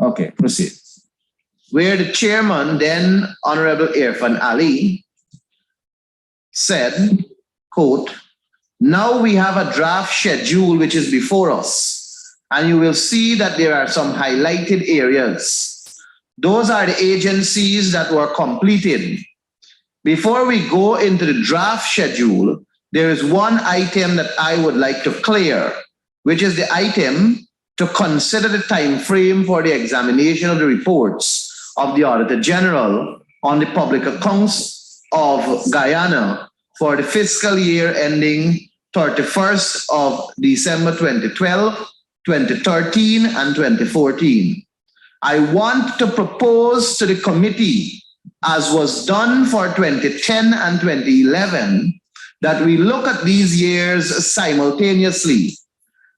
Okay, proceed. Where the chairman, then Honorable Irfan Ali, said, quote, now we have a draft schedule which is before us, and you will see that there are some highlighted areas. Those are the agencies that were completed. Before we go into the draft schedule, there is one item that I would like to clear, which is the item to consider the time frame for the examination of the reports of the Auditor General on the public accounts of Guyana for the fiscal year ending 31st of December 2012, 2013, and 2014. I want to propose to the committee, as was done for 2010 and 2011, that we look at these years simultaneously.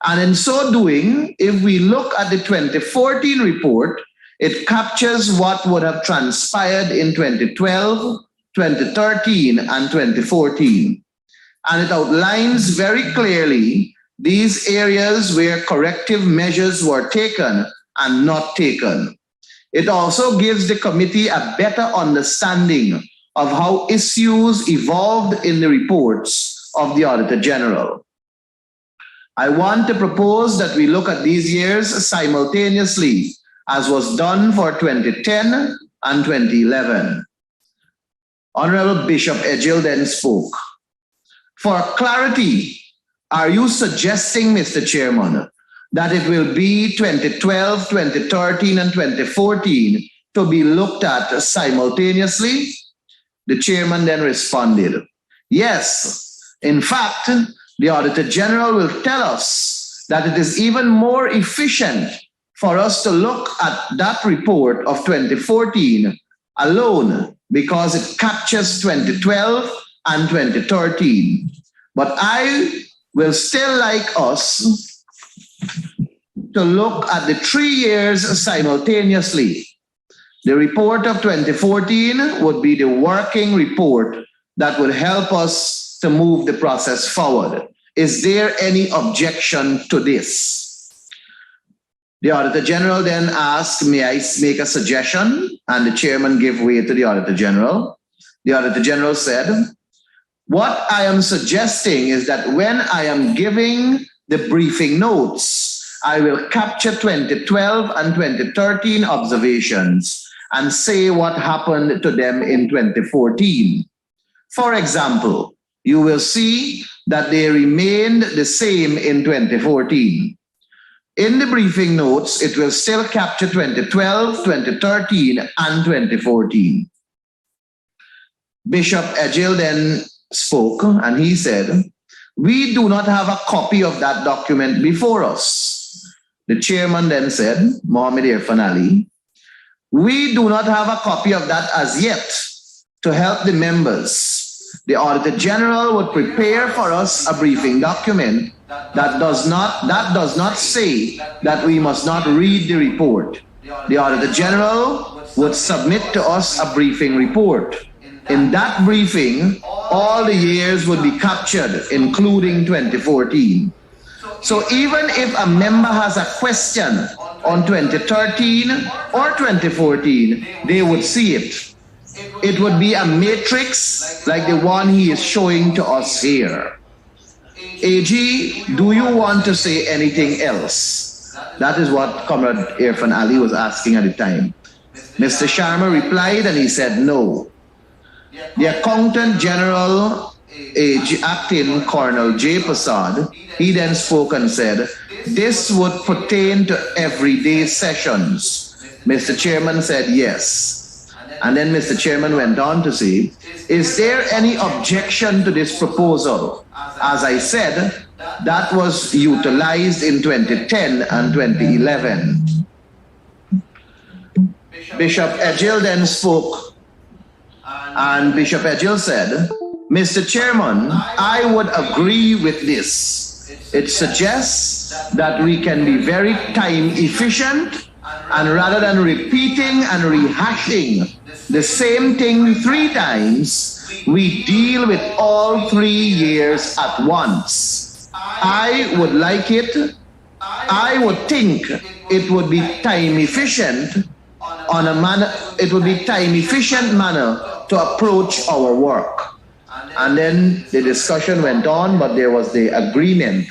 And in so doing, if we look at the 2014 report, it captures what would have transpired in 2012, 2013, and 2014. And it outlines very clearly these areas where corrective measures were taken and not taken. It also gives the committee a better understanding of how issues evolved in the reports of the Auditor General. I want to propose that we look at these years simultaneously, as was done for 2010 and 2011. Honorable Bishop Ejil then spoke. For clarity, are you suggesting, Mr. Chairman, that it will be 2012, 2013, and 2014 to be looked at simultaneously? The chairman then responded, yes. In fact, the Auditor General will tell us that it is even more efficient for us to look at that report of 2014 alone because it captures 2012 and 2013. But I will still like us to look at the 3 years simultaneously. The report of 2014 would be the working report that would help us to move the process forward. Is there any objection to this? The Auditor General then asked, may I make a suggestion? And the chairman gave way to the Auditor General. The Auditor General said, what I am suggesting is that when I am giving the briefing notes, I will capture 2012 and 2013 observations and say what happened to them in 2014. For example, you will see that they remained the same in 2014. In the briefing notes, it will still capture 2012, 2013, and 2014. Bishop Ejil then spoke and he said, we do not have a copy of that document before us. The chairman then said, Mohammed Irfan Ali, we do not have a copy of that as yet to help the members. The Auditor General would prepare for us a briefing document that does not say that we must not read the report. The Auditor General would submit to us a briefing report. In that briefing, all the years would be captured, including 2014. So even if a member has a question on 2013 or 2014, they would see it. It would be a matrix like the one he is showing to us here. AG, do you want to say anything else? That is what Comrade Irfan Ali was asking at the time. Mr. Sharma replied and he said no. The Accountant General, Acting Colonel J. Prasad, he then spoke and said, this would pertain to everyday sessions. Mr. Chairman said yes. And then Mr. Chairman went on to say, is there any objection to this proposal? As I said, that was utilized in 2010 and 2011. Bishop Ejil then spoke. And Bishop Ejil said, Mr. Chairman, I would agree with this. It suggests that we can be very time efficient, and rather than repeating and rehashing the same thing 3 times, we deal with all 3 years at once. I would think it would be time efficient manner to approach our work. And then the discussion went on, but there was the agreement,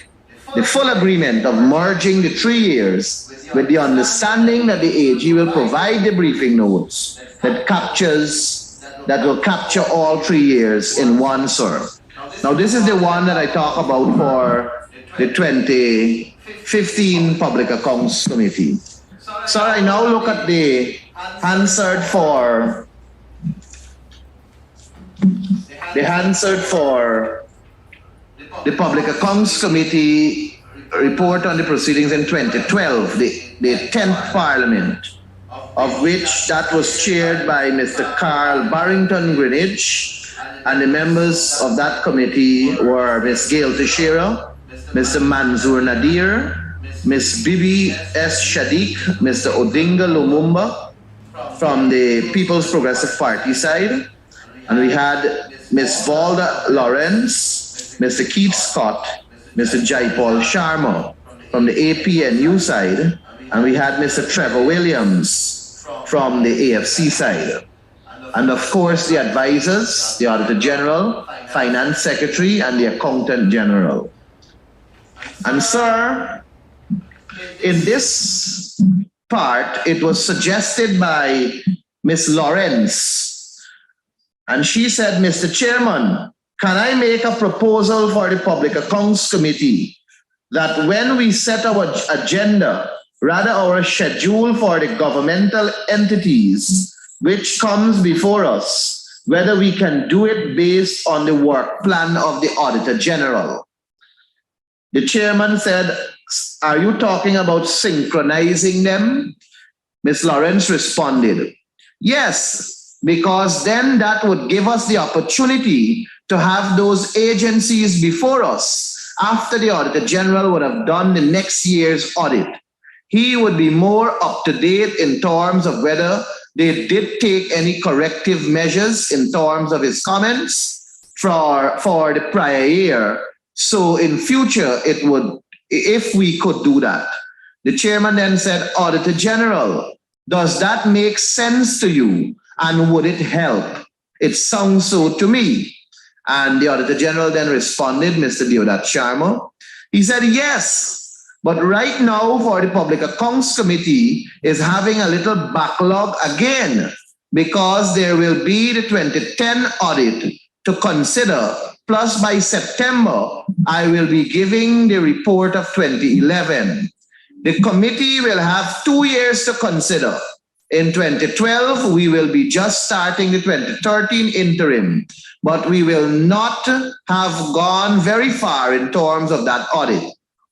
the full agreement of merging the 3 years with the understanding that the AG will provide the briefing notes that will capture all 3 years in one serve. Now, this is the one that I talk about for the 2015 Public Accounts Committee. So I now look at the Hansard for the Public Accounts Committee report on the proceedings in 2012, the 10th Parliament, of which that was chaired by Mr. Carl Barrington Greenwich, and the members of that committee were Ms. Gail Teixeira, Mr. Manzoor Nadir, Ms. Bibi S. Shadiq, Mr. Odinga Lumumba from the People's Progressive Party side, and we had Ms. Valda Lawrence, Mr. Keith Scott, Mr. Jaipal Sharma from the APNU side, and we had Mr. Trevor Williams from the AFC side. And of course, the advisors, the Auditor General, Finance Secretary, and the Accountant General. And sir, in this part, it was suggested by Ms. Lawrence, and she said, Mr. Chairman, can I make a proposal for the Public Accounts Committee that when we set our agenda, rather our schedule for the governmental entities which comes before us, whether we can do it based on the work plan of the Auditor General? The chairman said, are you talking about synchronizing them? Ms. Lawrence responded, yes, because then that would give us the opportunity to have those agencies before us after the Auditor General would have done the next year's audit. He would be more up to date in terms of whether they did take any corrective measures in terms of his comments for the prior year. So in future, it would, if we could do that. The chairman then said, Auditor General, does that make sense to you? And would it help? It sounds so to me. And the Auditor General then responded, Mr. Deodat Sharma. He said, yes, but right now for the Public Accounts Committee is having a little backlog again because there will be the 2010 audit to consider. Plus by September, I will be giving the report of 2011. The committee will have 2 years to consider. In 2012, we will be just starting the 2013 interim, but we will not have gone very far in terms of that audit.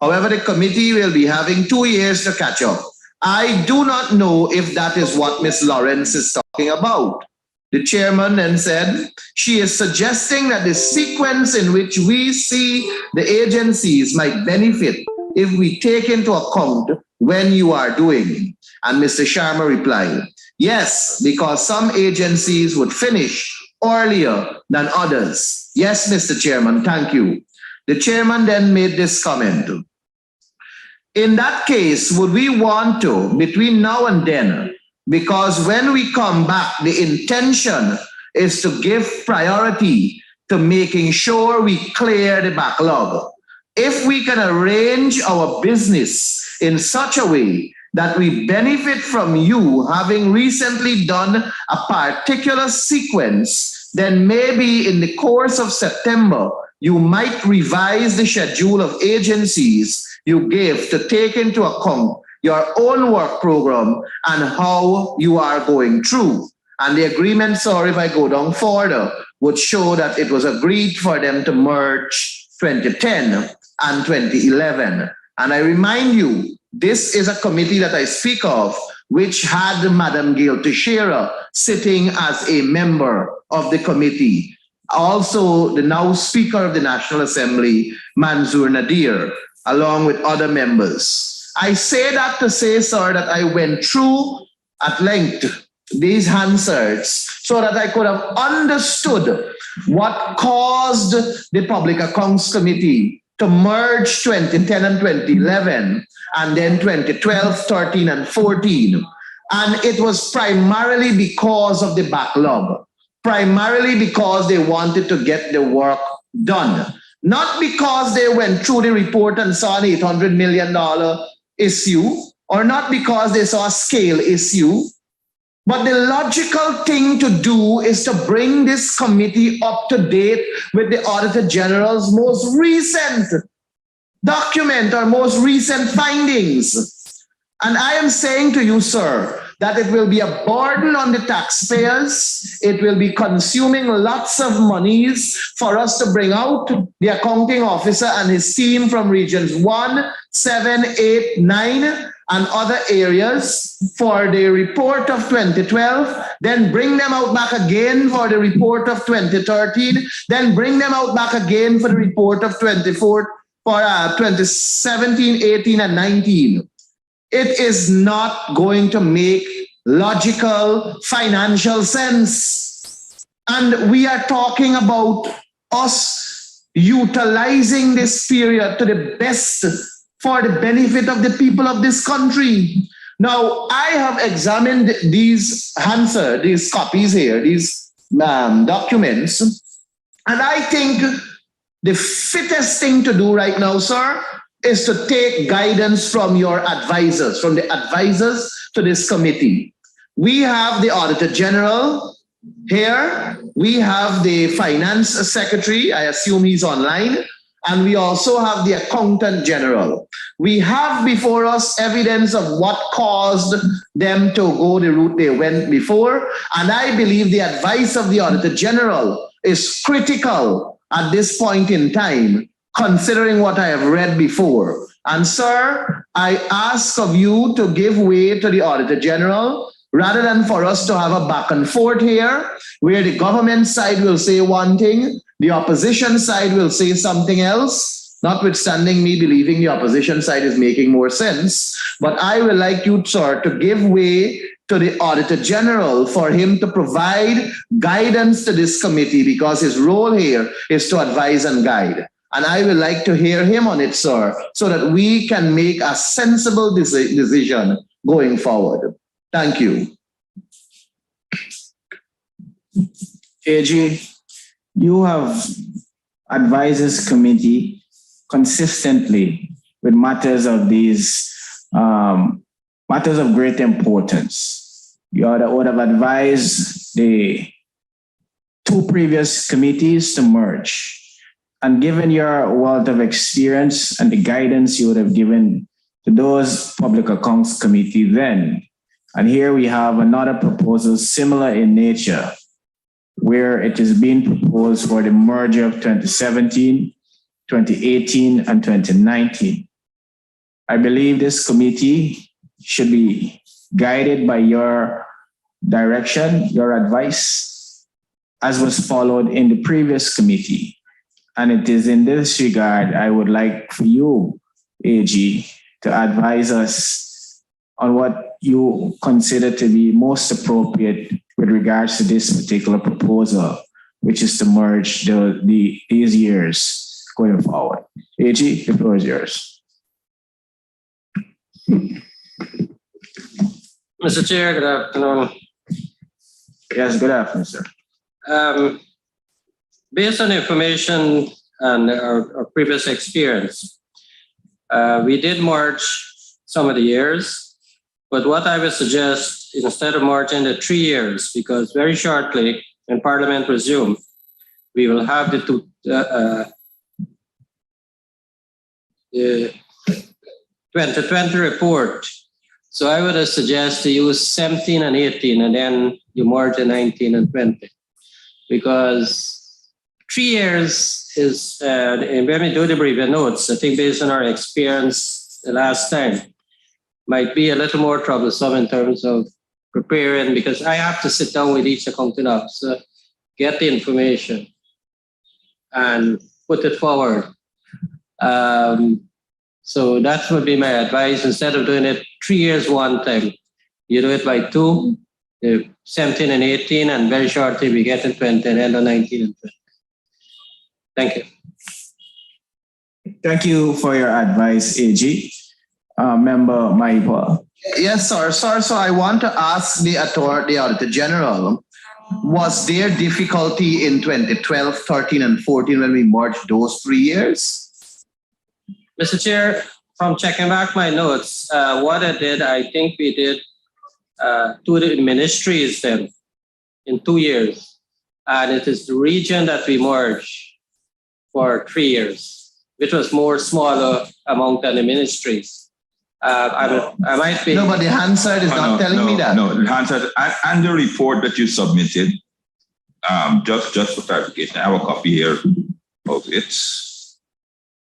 However, the committee will be having 2 years to catch up. I do not know if that is what Ms. Lawrence is talking about. The chairman then said, she is suggesting that the sequence in which we see the agencies might benefit if we take into account when you are doing. And Mr. Sharma replied, yes, because some agencies would finish earlier than others. Yes, Mr. Chairman, thank you. The chairman then made this comment. In that case, would we want to, between now and then, because when we come back, the intention is to give priority to making sure we clear the backlog. If we can arrange our business in such a way that we benefit from you having recently done a particular sequence, then maybe in the course of September, you might revise the schedule of agencies you give to take into account your own work program and how you are going through. And the agreement, sorry if I go down further, would show that it was agreed for them to merge 2010 and 2011. And I remind you, this is a committee that I speak of, which had Madam Gail Teixeira sitting as a member of the committee. Also, the now Speaker of the National Assembly, Manzoor Nadir, along with other members. I say that to say, sir, that I went through at length these Hansards so that I could have understood what caused the Public Accounts Committee to merge 2010 and 2011, and then 2012, 13, and 14. And it was primarily because of the backlog, primarily because they wanted to get the work done. Not because they went through the report and saw an $800 million issue, or not because they saw a scale issue, but the logical thing to do is to bring this committee up to date with the Auditor General's most recent document or most recent findings. And I am saying to you, sir, that it will be a burden on the taxpayers. It will be consuming lots of monies for us to bring out the accounting officer and his team from regions 1, 7, 8, 9, and other areas for the report of 2012, then bring them out back again for the report of 2013, then bring them out back again for the report of 2017, 18, and 19. It is not going to make logical financial sense. And we are talking about us utilizing this period to the best for the benefit of the people of this country. Now, I have examined these copies here, these documents, and I think the fittest thing to do right now, sir, is to take guidance from your advisors, from the advisors to this committee. We have the Auditor General here. We have the Finance Secretary. I assume he's online. And we also have the Accountant General. We have before us evidence of what caused them to go the route they went before. And I believe the advice of the Auditor General is critical at this point in time, considering what I have read before. And sir, I ask of you to give way to the Auditor General rather than for us to have a back and forth here where the government side will say one thing, the opposition side will say something else, notwithstanding me believing the opposition side is making more sense. But I would like you, sir, to give way to the Auditor General for him to provide guidance to this committee, because his role here is to advise and guide. And I would like to hear him on it, sir, so that we can make a sensible decision going forward. Thank you. AG, you have advised this committee consistently with matters of matters of great importance. You would have advised the two previous committees to merge. And given your wealth of experience and the guidance you would have given to those public accounts committee then, and here we have another proposal similar in nature, where it is being proposed for the merger of 2017, 2018, and 2019. I believe this committee should be guided by your direction, your advice, as was followed in the previous committee. And it is in this regard, I would like for you, AG, to advise us on what you consider to be most appropriate with regards to this particular proposal, which is to merge these years going forward. AG, the floor is yours. Mr. Chair, good afternoon. Yes, good afternoon, sir. Based on information and our previous experience, we did merge some of the years, but what I would suggest, instead of merging the 3 years, because very shortly, when Parliament resumes, we will have the 2020 report. So I would suggest to use 17 and 18, and then you merge the 19 and 20. Because 3 years is, and when we do the brief notes, I think based on our experience the last time, might be a little more troublesome in terms of preparing, because I have to sit down with each accounting officer, get the information, and put it forward. So that would be my advice. Instead of doing it 3 years one time, you do it by two, 17 and 18, and very shortly we get to 20 and end on 19 and 20. Thank you. Thank you for your advice, AG. Member Maipa. Yes, sir. Sir, so I want to ask the Auditor General, was there difficulty in 2012, 13, and 14 when we merged those 3 years? Mr. Chair, from checking back my notes, what I did, I think we did 2 ministries then in 2 years. And it is the region that we merged for 3 years, which was more smaller amount than the ministries. I might be. No, but the Hansard is not telling me that. No, the Hansard and the report that you submitted, just for clarification, I have a copy here of it.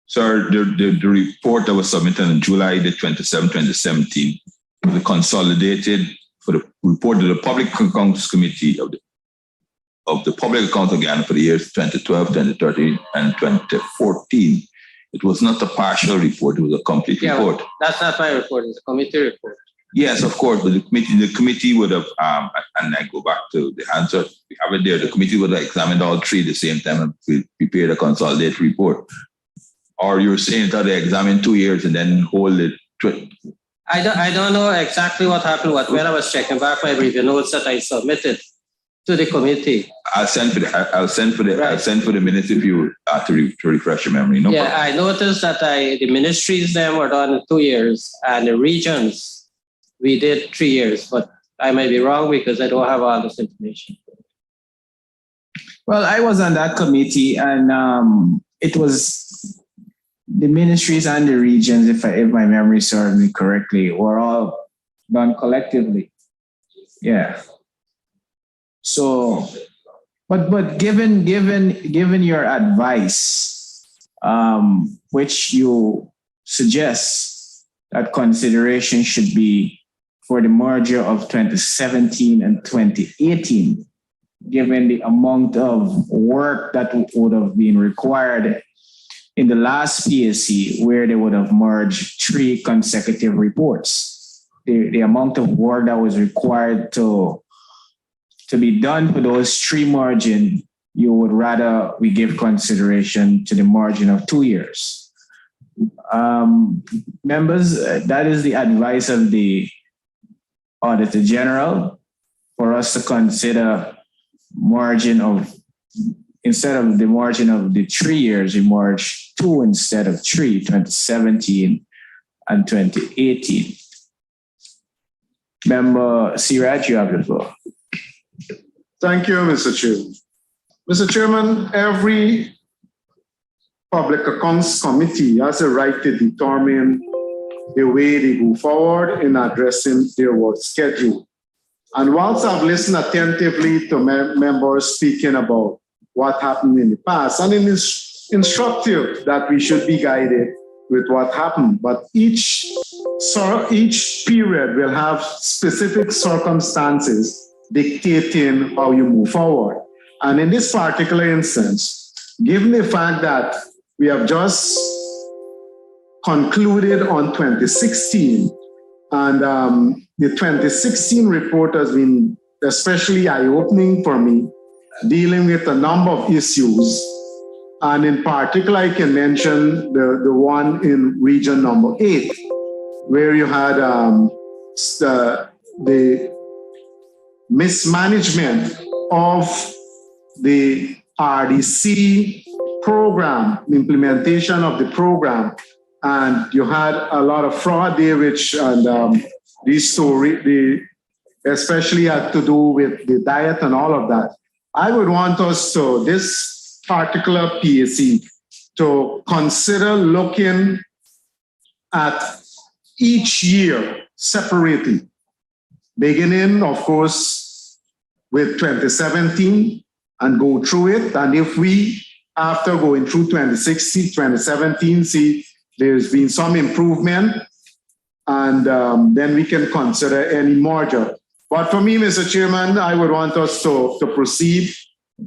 Sir, the report that was submitted on July the 27th, 2017, the consolidated for the report to the Public Accounts Committee of the Public Accounts of Guyana for the years 2012, 2013, and 2014. It was not a partial report, it was a complete report. That's not my report, it's a committee report. Yes, of course, but the committee would have, and I go back to the answer, we have it there, the committee would have examined all 3 at the same time and prepared a consolidated report. Or you're saying that they examined 2 years and then hold it. I don't know exactly what happened, when I was checking back my review notes that I submitted to the committee. I'll send for the minutes if you to refresh your memory. No problem. I noticed that the ministries them were done in 2 years and the regions we did 3 years, but I may be wrong because I don't have all this information. Well, I was on that committee, and it was the ministries and the regions, if my memory serves me correctly, were all done collectively. Yeah. So, but given your advice, which you suggest that consideration should be for the merger of 2017 and 2018, given the amount of work that would have been required in the last PSC, where they would have merged 3 consecutive reports, the amount of work that was required to be done for those 3 margin, you would rather we give consideration to the margin of 2 years. Members, that is the advice of the Auditor General for us to consider margin of, instead of the margin of the 3 years, we merge 2 instead of 3, 2017 and 2018. Member Siraj, you have the floor. Thank you, Mr. Chairman. Mr. Chairman, every Public Accounts Committee has a right to determine the way they go forward in addressing their work schedule. And whilst I've listened attentively to members speaking about what happened in the past, and it is instructive that we should be guided with what happened, but each period will have specific circumstances dictating how you move forward. And in this particular instance, given the fact that we have just concluded on 2016, and the 2016 report has been especially eye-opening for me, dealing with a number of issues. And in particular, I can mention the one in region number 8, where you had the mismanagement of the RDC program, the implementation of the program, and you had a lot of fraud there, which especially had to do with the diet and all of that. I would want us to, this particular PAC, to consider looking at each year separately, beginning, of course, with 2017 and go through it. And if we, after going through 2016, 2017, see there's been some improvement, and then we can consider any merger. But for me, Mr. Chairman, I would want us to proceed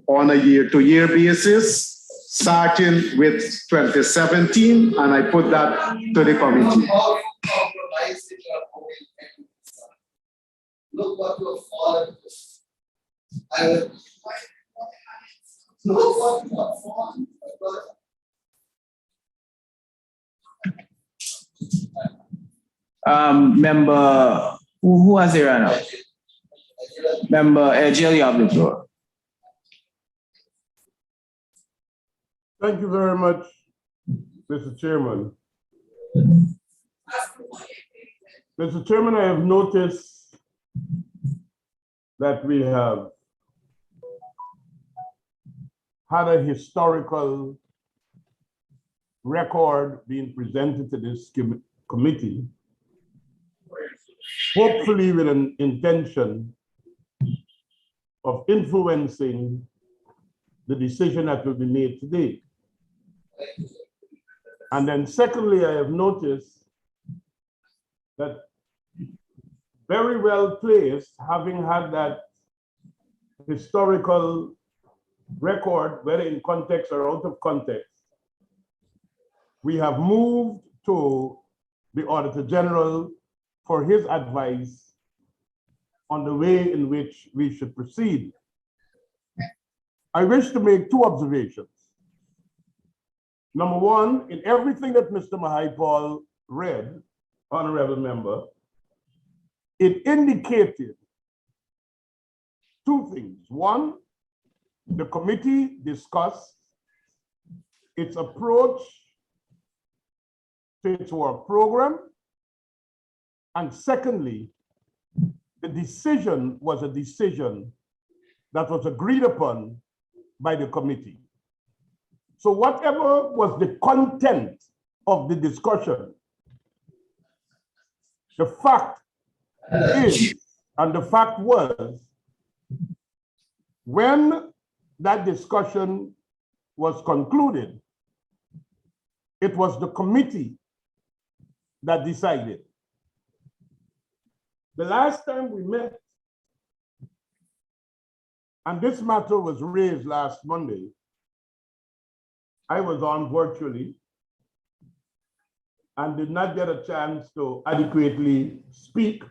on a year-to-year basis, starting with 2017, and I put that to the committee. Look what you have fallen. I would look what you have fallen. Member, who has their hand up? Member Jill, you have the floor. Thank you very much, Mr. Chairman. Mr. Chairman, I have noticed that we have had a historical record being presented to this committee, hopefully with an intention of influencing the decision that will be made today. And then secondly, I have noticed that very well placed, having had that historical record, whether in context or out of context, we have moved to the Auditor General for his advice on the way in which we should proceed. I wish to make two observations. Number one, in everything that Mr. Mahaipal read, honorable member, it indicated two things. One, the committee discussed its approach to its work program. And secondly, the decision was a decision that was agreed upon by the committee. So whatever was the content of the discussion, the fact is, and the fact was, when that discussion was concluded, it was the committee that decided. The last time we met, and this matter was raised last Monday, I was on virtually and did not get a chance to adequately speak.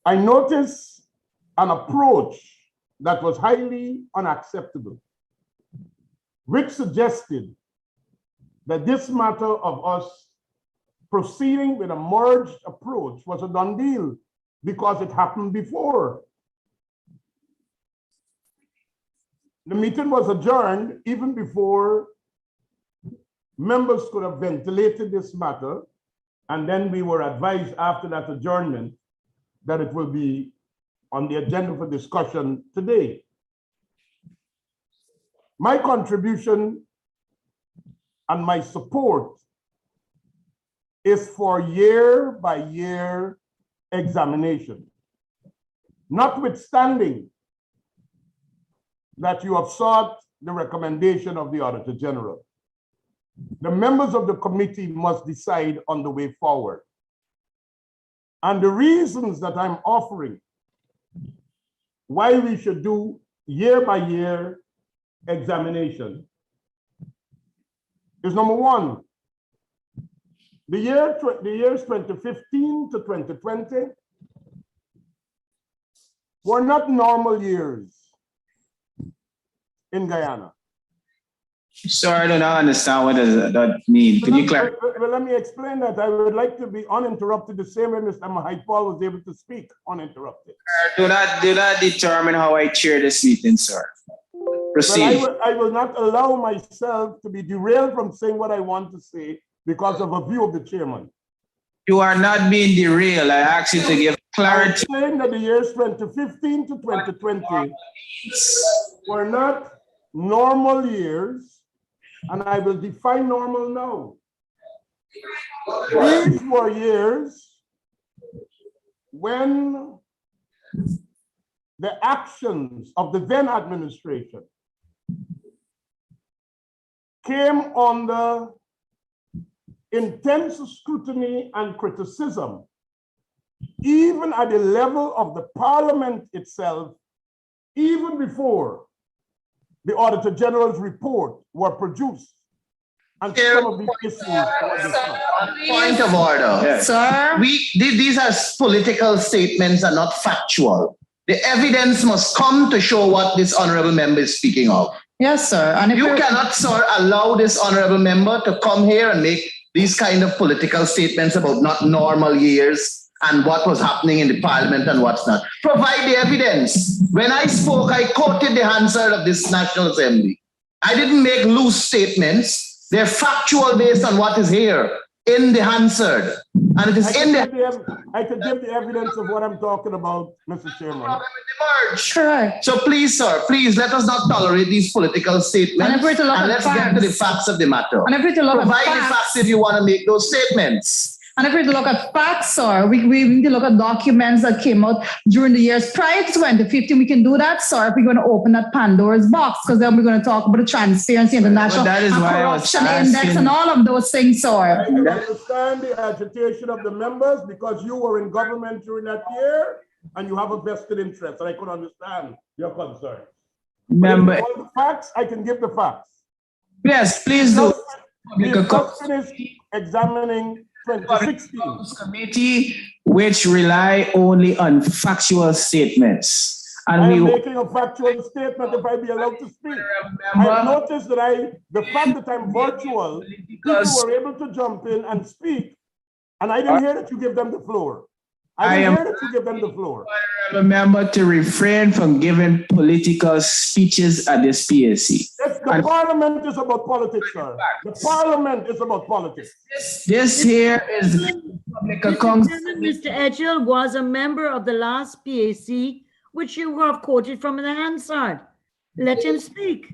I noticed an approach that was highly unacceptable, which suggested that this matter of us proceeding with a merged approach was a done deal because it happened before. The meeting was adjourned even before members could have ventilated this matter, and then we were advised after that adjournment that it will be on the agenda for discussion today. My contribution and my support is for year-by-year examination, notwithstanding that you have sought the recommendation of the Auditor General. The members of the committee must decide on the way forward. And the reasons that I'm offering why we should do year-by-year examination is number one, the years 2015 to 2020 were not normal years in Guyana. Sorry, I don't understand what does that mean. Could you clarify? Well, let me explain that. I would like to be uninterrupted the same way Mr. Mahaipal was able to speak uninterrupted. Do not determine how I chair this meeting, sir. Proceed. Well, I will not allow myself to be derailed from saying what I want to say because of a view of the chairman. You are not being derailed. I ask you to give clarity. I'm saying that the years 2015 to 2020 were not normal years, and I will define normal now. These were years when the actions of the then administration came under intense scrutiny and criticism, even at the level of the parliament itself, even before the Auditor General's report were produced. And some of these issues were discussed. Point of order. Yes. Sir? These are political statements and not factual. The evidence must come to show what this honorable member is speaking of. Yes, sir. And if You cannot, sir, allow this honorable member to come here and make these kind of political statements about not normal years and what was happening in the parliament and what's not. Provide the evidence. When I spoke, I quoted the Hansard of this National Assembly. I didn't make loose statements. They're factual based on what is here in the Hansard. And it is in the... I could give the evidence of what I'm talking about, Mr. Chairman. Correct. So please, sir, please let us not tolerate these political statements. And if we're to look at let's get to the facts. facts of the matter. And if we're to look Provide at the facts, facts if you want to make those statements. and if we're to look at facts, sir, we need to look at documents that came out during the years prior to 2015. We can do that, sir, if we're going to open that Pandora's box, because then we're going to talk about the Transparency International that is and why I was Corruption Index asking- and all of those things, I sir. can understand the agitation of the members because you were in government during that year and you have a vested interest, and I could understand your concern. Member, All the facts, I can give the facts. yes, please do. We just finished examining 2016. Committee which rely only on factual statements. And I am we making a factual statement if I be allowed to speak. I noticed that the fact that I'm virtual, people were able to jump in and speak, and I didn't hear that you give them the floor. I didn't hear that you give them the floor. remember to refrain from giving political speeches at this PAC. Yes, the parliament is about politics, sir. The parliament is about politics. This here is public accounts. Mr. Edgell was a member of the last PAC, which you have quoted from the Hansard. Let him speak.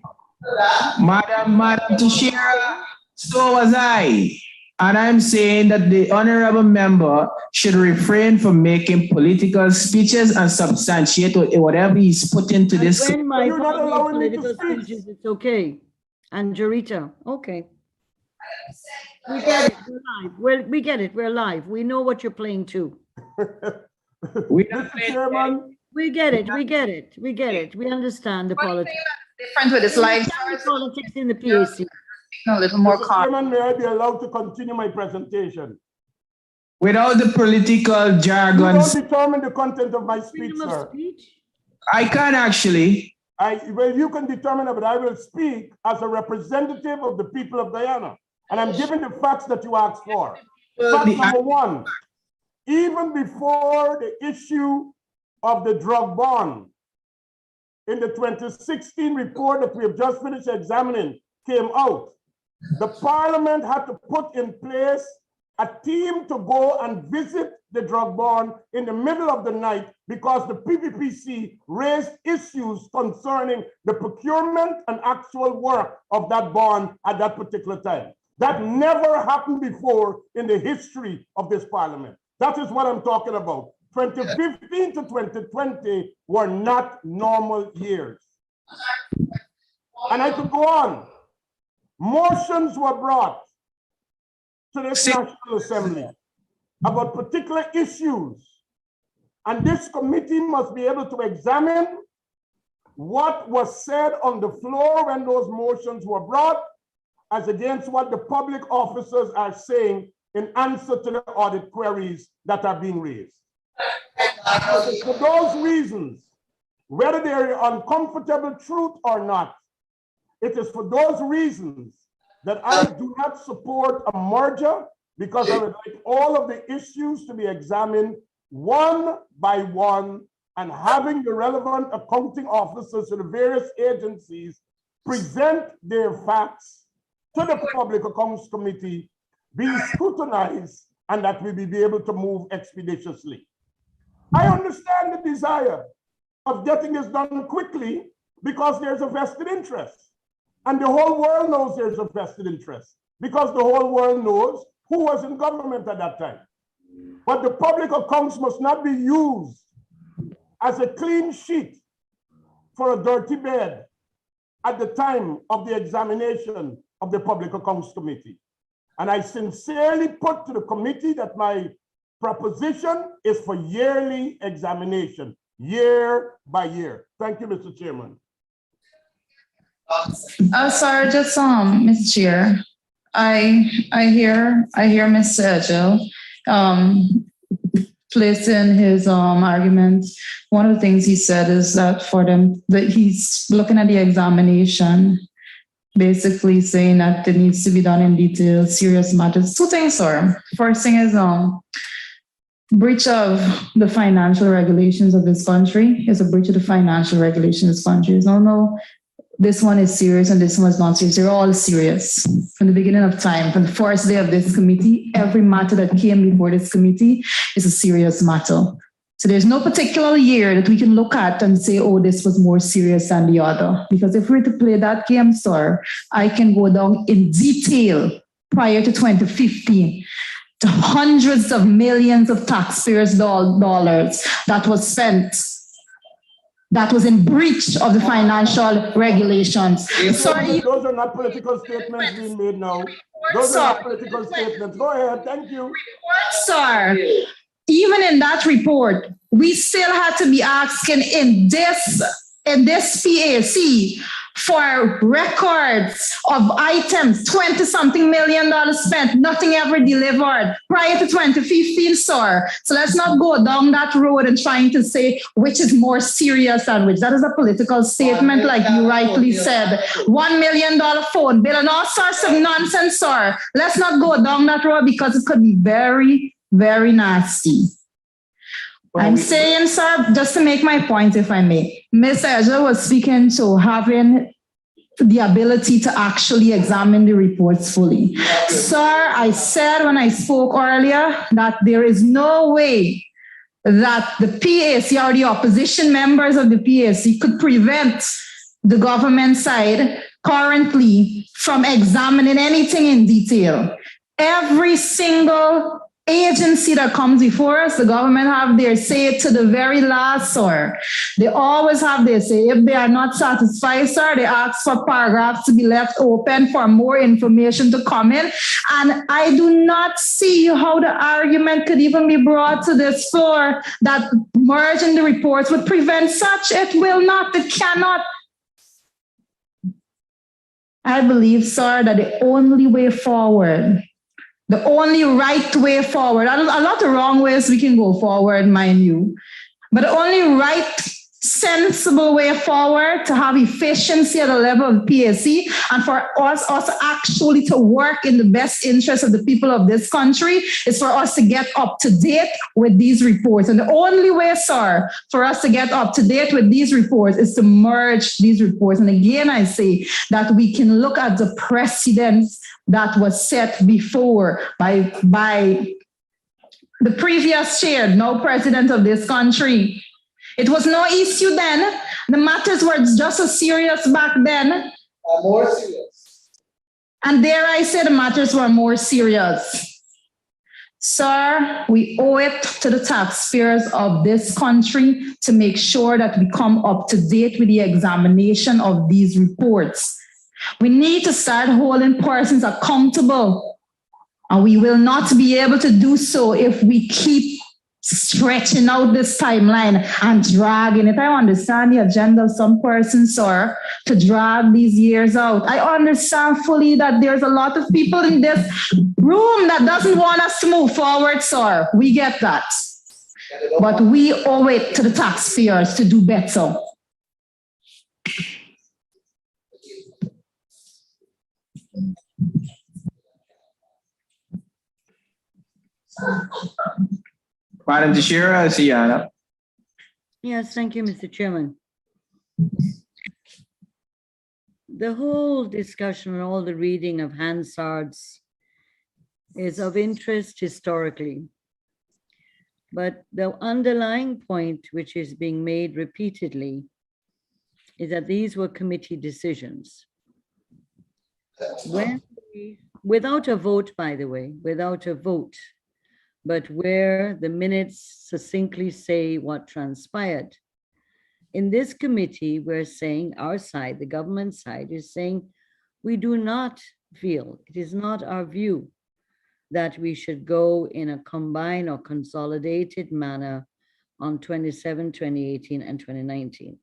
Madam Tashira, so was I. And I'm saying that the honorable member should refrain from making political speeches and substantiate whatever he's put into this. When my You're not allowing me to political speak. speeches, it's okay. And Jarita, okay. We get it. We're live. We get it. We're live. We know what you're playing too. We Mr. Chairman, We get it. We get it. We get it. We understand the politics. Different with this We live, understand the politics in the PAC. a little more Mr. calm. Chairman, may I be allowed to continue my presentation? Without the political You jargon, don't determine the content of my speech, Freedom of sir. speech? I can actually. Well, you can determine it, but I will speak as a representative of the people of Guyana. And I'm giving the facts that you asked for. Fact number one, even before the issue of the drug bond, in the 2016 report that we have just finished examining came out, the parliament had to put in place a team to go and visit the drug bond in the middle of the night because the PPPC raised issues concerning the procurement and actual work of that bond at that particular time. That never happened before in the history of this parliament. That is what I'm talking about. 2015 to 2020 were not normal years. And I could go on. Motions were brought to this National Assembly about particular issues. And this committee must be able to examine what was said on the floor when those motions were brought as against what the public officers are saying in answer to the audit queries that are being raised. For those reasons, whether they're uncomfortable truth or not, it is for those reasons that I do not support a merger, because I would like all of the issues to be examined one by one and having the relevant accounting officers in the various agencies present their facts to the Public Accounts Committee, be scrutinized, and that we will be able to move expeditiously. I understand the desire of getting this done quickly because there's a vested interest. And the whole world knows there's a vested interest because the whole world knows who was in government at that time. But the public accounts must not be used as a clean sheet for a dirty bed at the time of the examination of the Public Accounts Committee. And I sincerely put to the committee that my proposition is for yearly examination, year by year. Thank you, Mr. Chairman. Sorry, just Mr. Chair. I hear Mr. Edgell placing his arguments. One of the things he said is that for them that he's looking at the examination basically saying that it needs to be done in detail, serious matters. Two things, sir. First thing is breach of the financial regulations of this country is a breach of the financial regulations of this country. No, this one is serious and this one is not serious. They're all serious. From the beginning of time, from the first day of this committee, every matter that came before this committee is a serious matter. So there's no particular year that we can look at and say, oh, this was more serious than the other. Because if we're to play that game, sir, I can go down in detail prior to 2015 to hundreds of millions of taxpayers' dollars that was spent, that was in breach of the financial regulations. Sorry, Those are not political statements being made now. Those are not political statements. Go ahead. Thank you. Sir, even in that report, we still had to be asking in this PAC for records of items, 20-something million spent, nothing ever delivered prior to 2015, sir. So let's not go down that road and trying to say which is more serious than which. That is a political statement, like you rightly said. $1 million phone bill and all sorts of nonsense, sir. Let's not go down that road because it could be very, very nasty. I'm saying, sir, just to make my point, if I may, Ms. Ezra was speaking to having the ability to actually examine the reports fully. Sir, I said when I spoke earlier that there is no way that the PAC or the opposition members of the PAC could prevent the government side currently from examining anything in detail. Every single agency that comes before us, the government have their say to the very last, sir. They always have their say. If they are not satisfied, sir, they ask for paragraphs to be left open for more information to come in. And I do not see how the argument could even be brought to this floor that merging the reports would prevent such. It will not, it cannot. I believe, sir, that the only way forward, the only right way forward, a lot of wrong ways we can go forward, mind you, but the only right, sensible way forward to have efficiency at the level of PAC and for us actually to work in the best interest of the people of this country is for us to get up to date with these reports. And the only way, sir, for us to get up to date with these reports is to merge these reports. And again, I say that we can look at the precedents that was set before by the previous chair, now president of this country. It was no issue then. The matters were just as serious back then. More serious. And dare I say the matters were more serious. Sir, we owe it to the taxpayers of this country to make sure that we come up to date with the examination of these reports. We need to start holding persons accountable. And we will not be able to do so if we keep stretching out this timeline and dragging it. I understand the agenda of some persons, sir, to drag these years out. I understand fully that there's a lot of people in this room that doesn't want us to move forward, sir. We get that. But we owe it to the taxpayers to do better. Madam Chair, I see Anna. Yes, thank you, Mr. Chairman. The whole discussion and all the reading of Hansard's is of interest historically. But the underlying point which is being made repeatedly is that these were committee decisions. Without a vote, by the way, without a vote, but where the minutes succinctly say what transpired. In this committee, we're saying our side, the government side, is saying we do not feel, it is not our view that we should go in a combined or consolidated manner on 27, 2018, and 2019.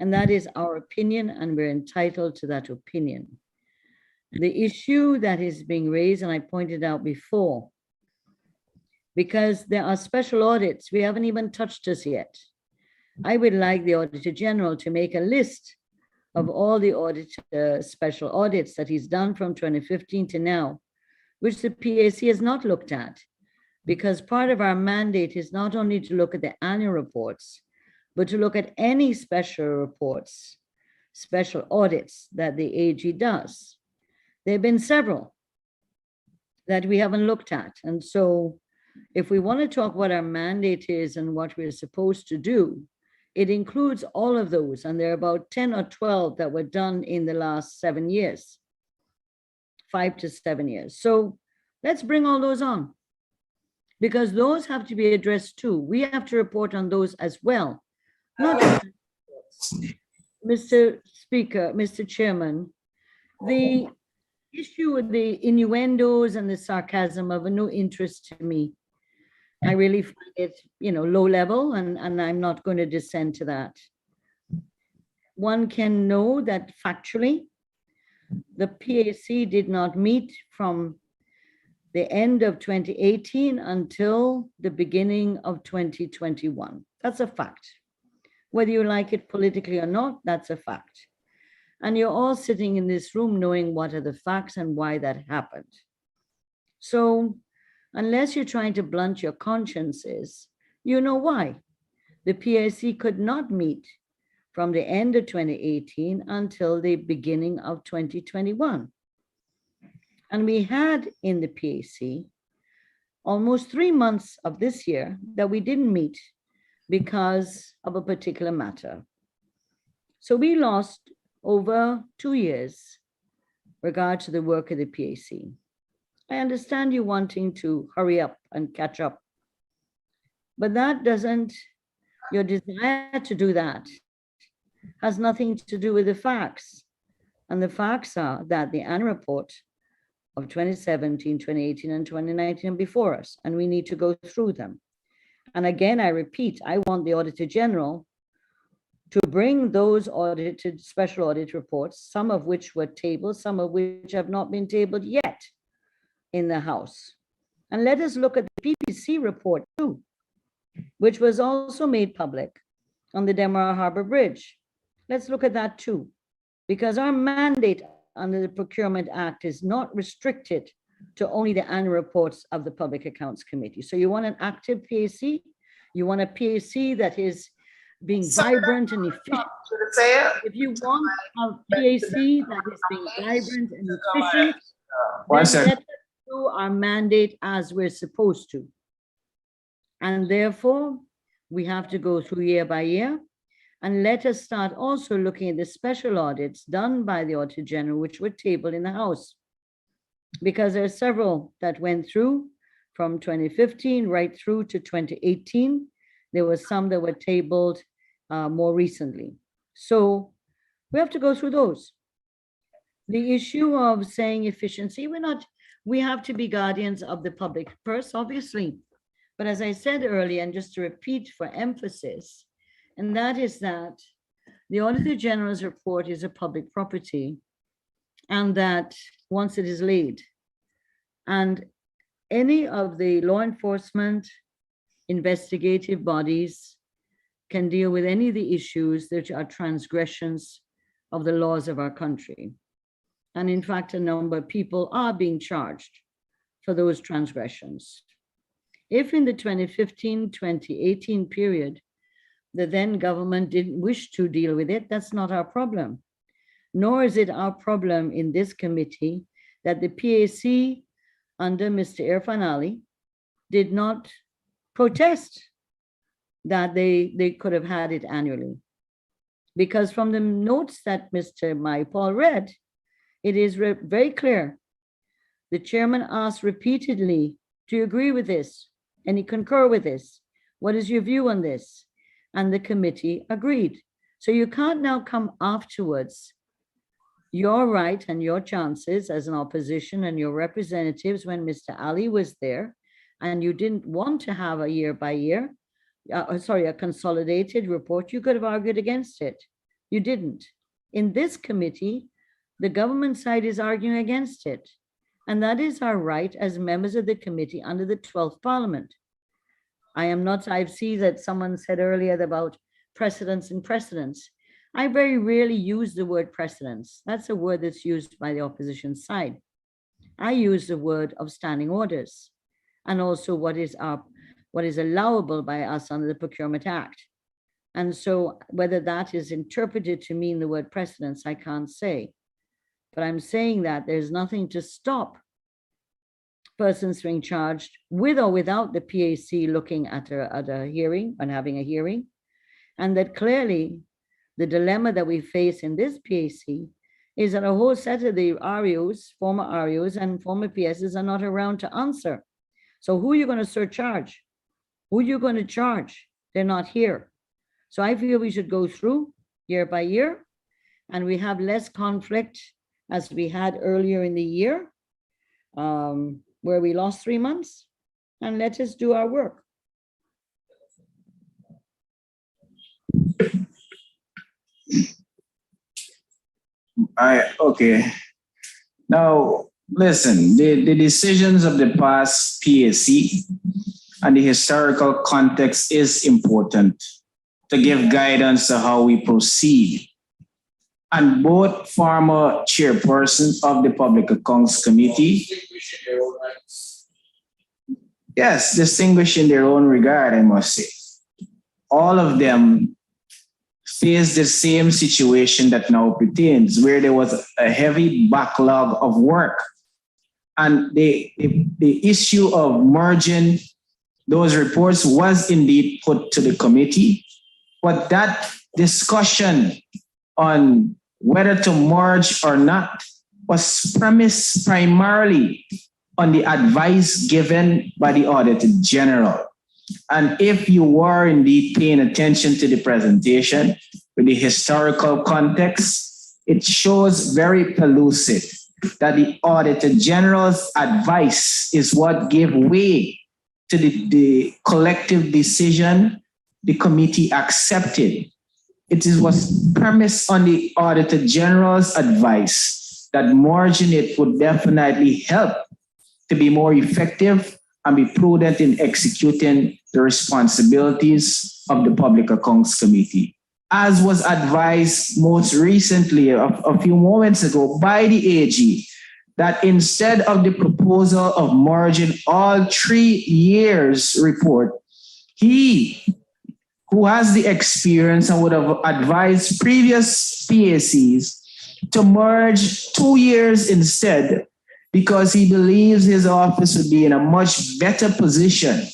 And that is our opinion, and we're entitled to that opinion. The issue that is being raised, and I pointed out before, because there are special audits, we haven't even touched this yet. I would like the Auditor General to make a list of all the special audits that he's done from 2015 to now, which the PAC has not looked at, because part of our mandate is not only to look at the annual reports, but to look at any special reports, special audits that the AG does. There have been several that we haven't looked at. And so if we want to talk what our mandate is and what we're supposed to do, it includes all of those. And there are about 10 or 12 that were done in the last 7 years, 5 to 7 years. So let's bring all those on, because those have to be addressed too. We have to report on those as well. Not Mr. Speaker, Mr. Chairman, the issue with the innuendos and the sarcasm of no interest to me. I really find it, low level, and I'm not going to descend to that. One can know that factually, the PAC did not meet from the end of 2018 until the beginning of 2021. That's a fact. Whether you like it politically or not, that's a fact. And you're all sitting in this room knowing what are the facts and why that happened. So unless you're trying to blunt your consciences, you know why. The PIC could not meet from the end of 2018 until the beginning of 2021. And we had in the PAC almost 3 months of this year that we didn't meet because of a particular matter. So we lost over 2 years regard to the work of the PAC. I understand you wanting to hurry up and catch up, but that doesn't, your desire to do that has nothing to do with the facts. And the facts are that the annual report of 2017, 2018, and 2019 are before us, and we need to go through them. And again, I repeat, I want the Auditor General to bring those audited special audit reports, some of which were tabled, some of which have not been tabled yet in the House. And let us look at the PPC report too, which was also made public on the Demerara Harbor Bridge. Let's look at that too, because our mandate under the Procurement Act is not restricted to only the annual reports of the Public Accounts Committee. So you want an active PAC, you want a PAC that is being vibrant and efficient. If you want a PAC that is being vibrant and efficient, then let us do our mandate as we're supposed to. And therefore, we have to go through year by year. And let us start also looking at the special audits done by the Auditor General, which were tabled in the House. Because there are several that went through from 2015 right through to 2018. There were some that were tabled more recently. So we have to go through those. The issue of saying efficiency, we have to be guardians of the public purse, obviously. But as I said earlier, and just to repeat for emphasis, and that is that the Auditor General's report is a public property, and that once it is laid, and any of the law enforcement investigative bodies can deal with any of the issues that are transgressions of the laws of our country. And in fact, a number of people are being charged for those transgressions. If in the 2015-2018 period, the then government didn't wish to deal with it, that's not our problem. Nor is it our problem in this committee that the PAC under Mr. Irfan Ali did not protest that they could have had it annually. Because from the notes that Mr. Maipal read, it is very clear. The chairman asked repeatedly, do you agree with this? And he concur with this? What is your view on this? And the committee agreed. So you can't now come afterwards. Your right and your chances as an opposition and your representatives when Mr. Ali was there, and you didn't want to have a year by year, a consolidated report, you could have argued against it. You didn't. In this committee, the government side is arguing against it. And that is our right as members of the committee under the 12th Parliament. I see that someone said earlier about precedents and precedents. I very rarely use the word precedence. That's a word that's used by the opposition side. I use the word of standing orders and also what is allowable by us under the Procurement Act. And so whether that is interpreted to mean the word precedence, I can't say. But I'm saying that there's nothing to stop persons being charged with or without the PAC looking at a hearing and having a hearing. And that clearly the dilemma that we face in this PAC is that a whole set of the REOs, former REOs and former PSs are not around to answer. So who are you going to surcharge? Who are you going to charge? They're not here. So I feel we should go through year by year and we have less conflict as we had earlier in the year, where we lost 3 months, and let us do our work. Okay. Now, listen, the decisions of the past PAC and the historical context is important to give guidance to how we proceed. And both former chairpersons of the Public Accounts Committee, yes, distinguished in their own regard, I must say. All of them face the same situation that now pertains, where there was a heavy backlog of work. And the issue of merging those reports was indeed put to the committee, but that discussion on whether to merge or not was premised primarily on the advice given by the Auditor General. And if you were indeed paying attention to the presentation with the historical context, it shows very pellucid that the Auditor General's advice is what gave way to the collective decision the committee accepted. It was premised on the Auditor General's advice that merging it would definitely help to be more effective and be prudent in executing the responsibilities of the Public Accounts Committee, as was advised most recently a few moments ago by the AG, that instead of the proposal of merging all 3 years report, he, who has the experience and would have advised previous PACs to merge 2 years instead, because he believes his office would be in a much better position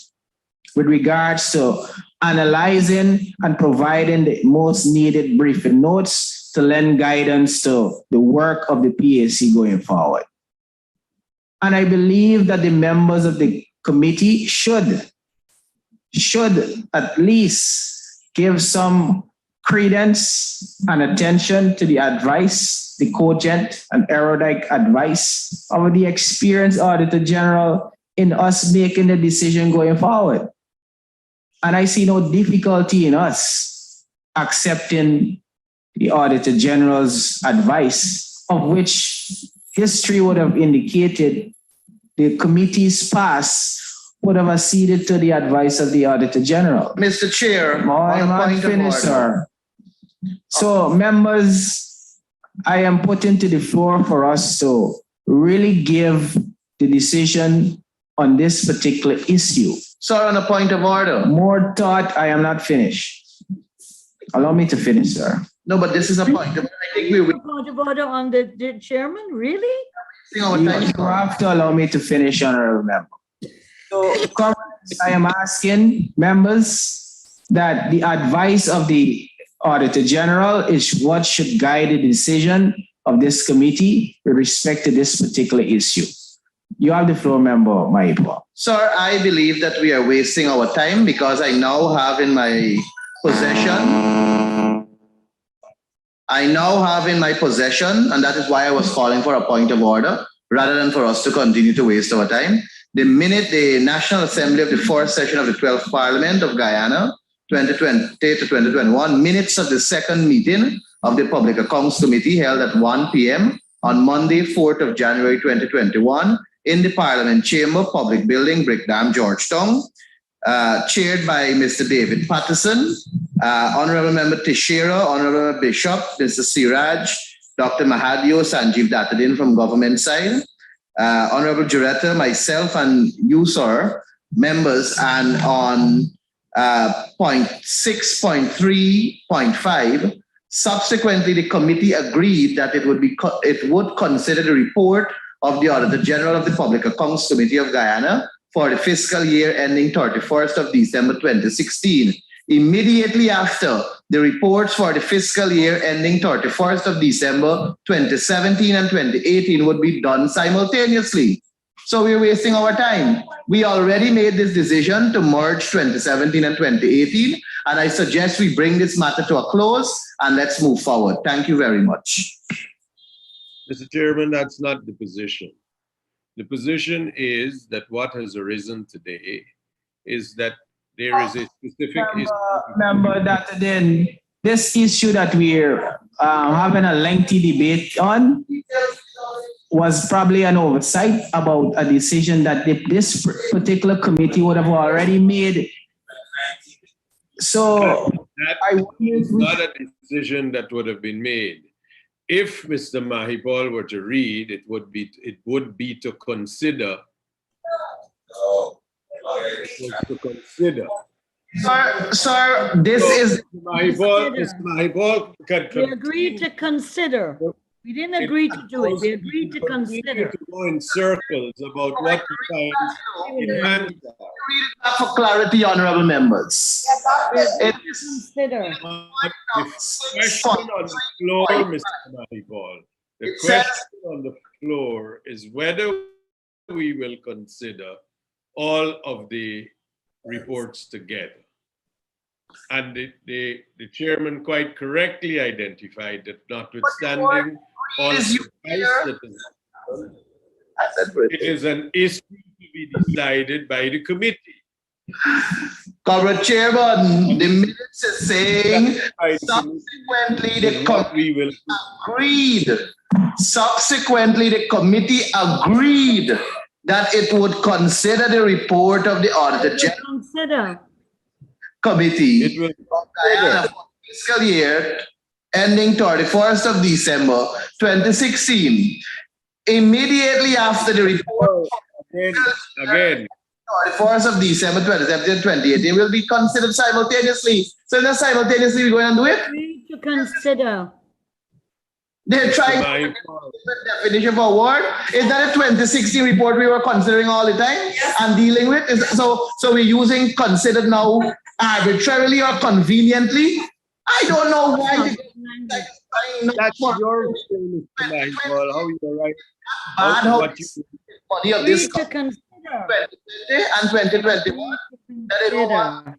with regards to analyzing and providing the most needed briefing notes to lend guidance to the work of the PAC going forward. And I believe that the members of the committee should at least give some credence and attention to the advice, the cogent and erudite advice of the experienced Auditor General in us making the decision going forward. And I see no difficulty in us accepting the Auditor General's advice, of which history would have indicated the committee's past would have acceded to the advice of the Auditor General. Mr. Chair, I'm on a not point of finished, order. sir. So, members, I am putting to the floor for us to really give the decision on this particular issue. Sir, on a point of order. More thought, I am not finished. Allow me to finish, sir. No, but this is a point. I think we will. Point of order on the chairman, really? You have to allow me to finish, honorable member. So, I am asking members that the advice of the Auditor General is what should guide the decision of this committee with respect to this particular issue. You have the floor, Member Maipo. Sir, I believe that we are wasting our time because I now have in my possession, and that is why I was calling for a point of order, rather than for us to continue to waste our time. The National Assembly of the fourth session of the 12th Parliament of Guyana, 2020 to 2021, minutes of the second meeting of the Public Accounts Committee held at 1 p.m. on Monday, 4th of January 2021 in the Parliament Chamber, Public Building, Brickdam, Georgetown, chaired by Mr. David Patterson, Honorable Member Teixeira, Honorable Bishop, Mr. Siraj, Dr. Mahadio, Sanjeev Datadin from government side, Honorable Jureta, myself, and you, sir, members, and on point 6.3.5, subsequently, the committee agreed that it would consider the report of the Auditor General of the Public Accounts Committee of Guyana for the fiscal year ending 31st of December 2016. Immediately after, the reports for the fiscal year ending 31st of December 2017 and 2018 would be done simultaneously. So we're wasting our time. We already made this decision to merge 2017 and 2018, and I suggest we bring this matter to a close and let's move forward. Thank you very much. Mr. Chairman, that's not the position. The position is that what has arisen today is that there is a specific issue. Remember that then this issue that we're having a lengthy debate on was probably an oversight about a decision that this particular committee would have already made. So that is not a decision that would have been made. If Mr. Mahipal were to read, it would be to consider. Sir, this is Mr. Mahipal, We agreed to consider. We didn't agree to do it. We agreed to consider. To go in circles about what the demands are. for clarity, honorable members. Consider. The question on the floor, Mr. Mahipal, the question on the floor is whether we will consider all of the reports together. And the chairman quite correctly identified that notwithstanding all the advice that is done, it is an issue to be decided by the committee. Comrade Chairman, the minutes is saying subsequently the committee agreed. Subsequently, the committee agreed that it would consider the report of the Auditor General Committee It will for fiscal year ending 31st of December 2016. Immediately after the report, again, 31st of December 2018 will be considered simultaneously. So not simultaneously we're going to do it. Agreed to consider. They're trying to get a definition for a word. Is that a 2016 report we were considering all the time and dealing with? So we're using considered now arbitrarily or conveniently? I don't know why. That's your Mr. Mahipal, how you're right. Bad money of this Agreed to consider. 2020 and 2021. That is over.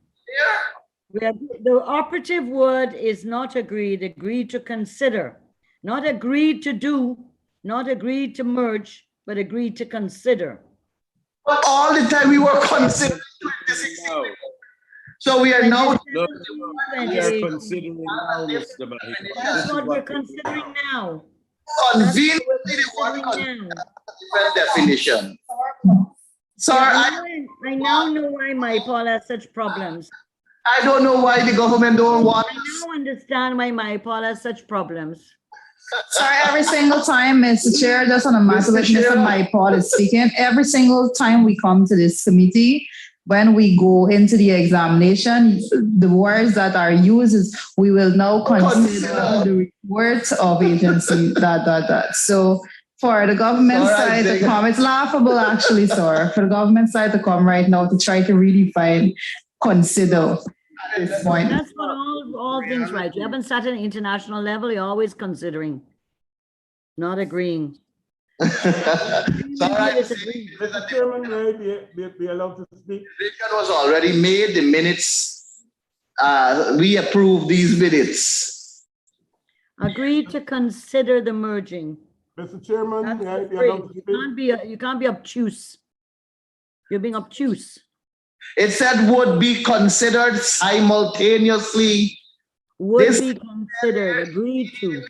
The operative word is not agreed, agreed to consider. Not agreed to do, not agreed to merge, but agreed to consider. But all the time we were considering 2016. So we are now. We are considering now, Mr. Mahipal. That's what we're considering now. Conveniently, they want a different definition. Sir, I now know why Mahipal has such problems. I don't know why the government don't want. I now understand why Mahipal has such problems. Sorry, every single time, Mr. Chair, just on a matter with Mr. Mahipal is speaking, every single time we come to this committee, when we go into the examination, the words that are used is, we will now consider the reports of agencies, that. So for the government side to come, it's laughable actually, sir, for the government side to come right now to try to redefine consider at this point. That's what all things right. You haven't sat at an international level, you're always considering, not agreeing. Mr. Chairman, may I be allowed to speak? Decision was already made. The minutes, we approve these minutes. Agreed to consider the merging. Mr. Chairman, That's may I be great. allowed to speak? You can't be obtuse. You're being obtuse. It said would be considered simultaneously. Would be considered, agreed to.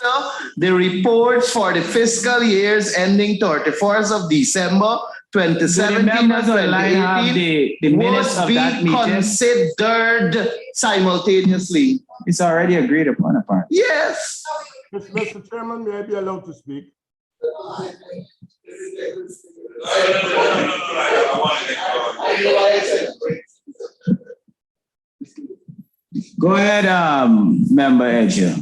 After the reports for the fiscal years ending 31st of December 2017 and members online have 2018 the minutes would of that be meeting? considered simultaneously. It's already agreed upon, apparently. Yes. Mr. Chairman, may I be allowed to speak? Go ahead, Member Edger.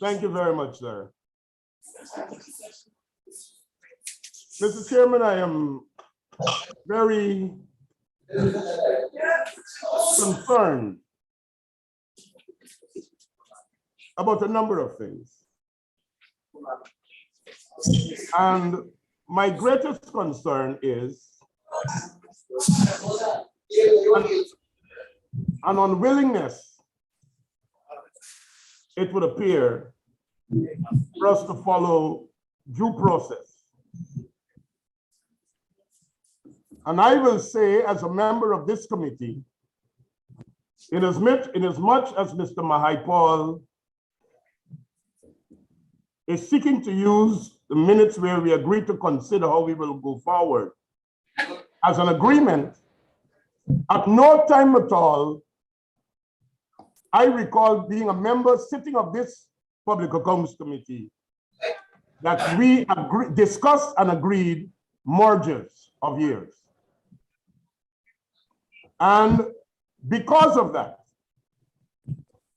Thank you very much, sir. Mr. Chairman, I am very concerned about a number of things. And my greatest concern is an unwillingness, it would appear, for us to follow due process. And I will say, as a member of this committee, inasmuch as Mr. Mahaipal is seeking to use the minutes where we agreed to consider how we will go forward as an agreement, at no time at all, I recall being a member sitting of this Public Accounts Committee that we discussed and agreed mergers of years. And because of that,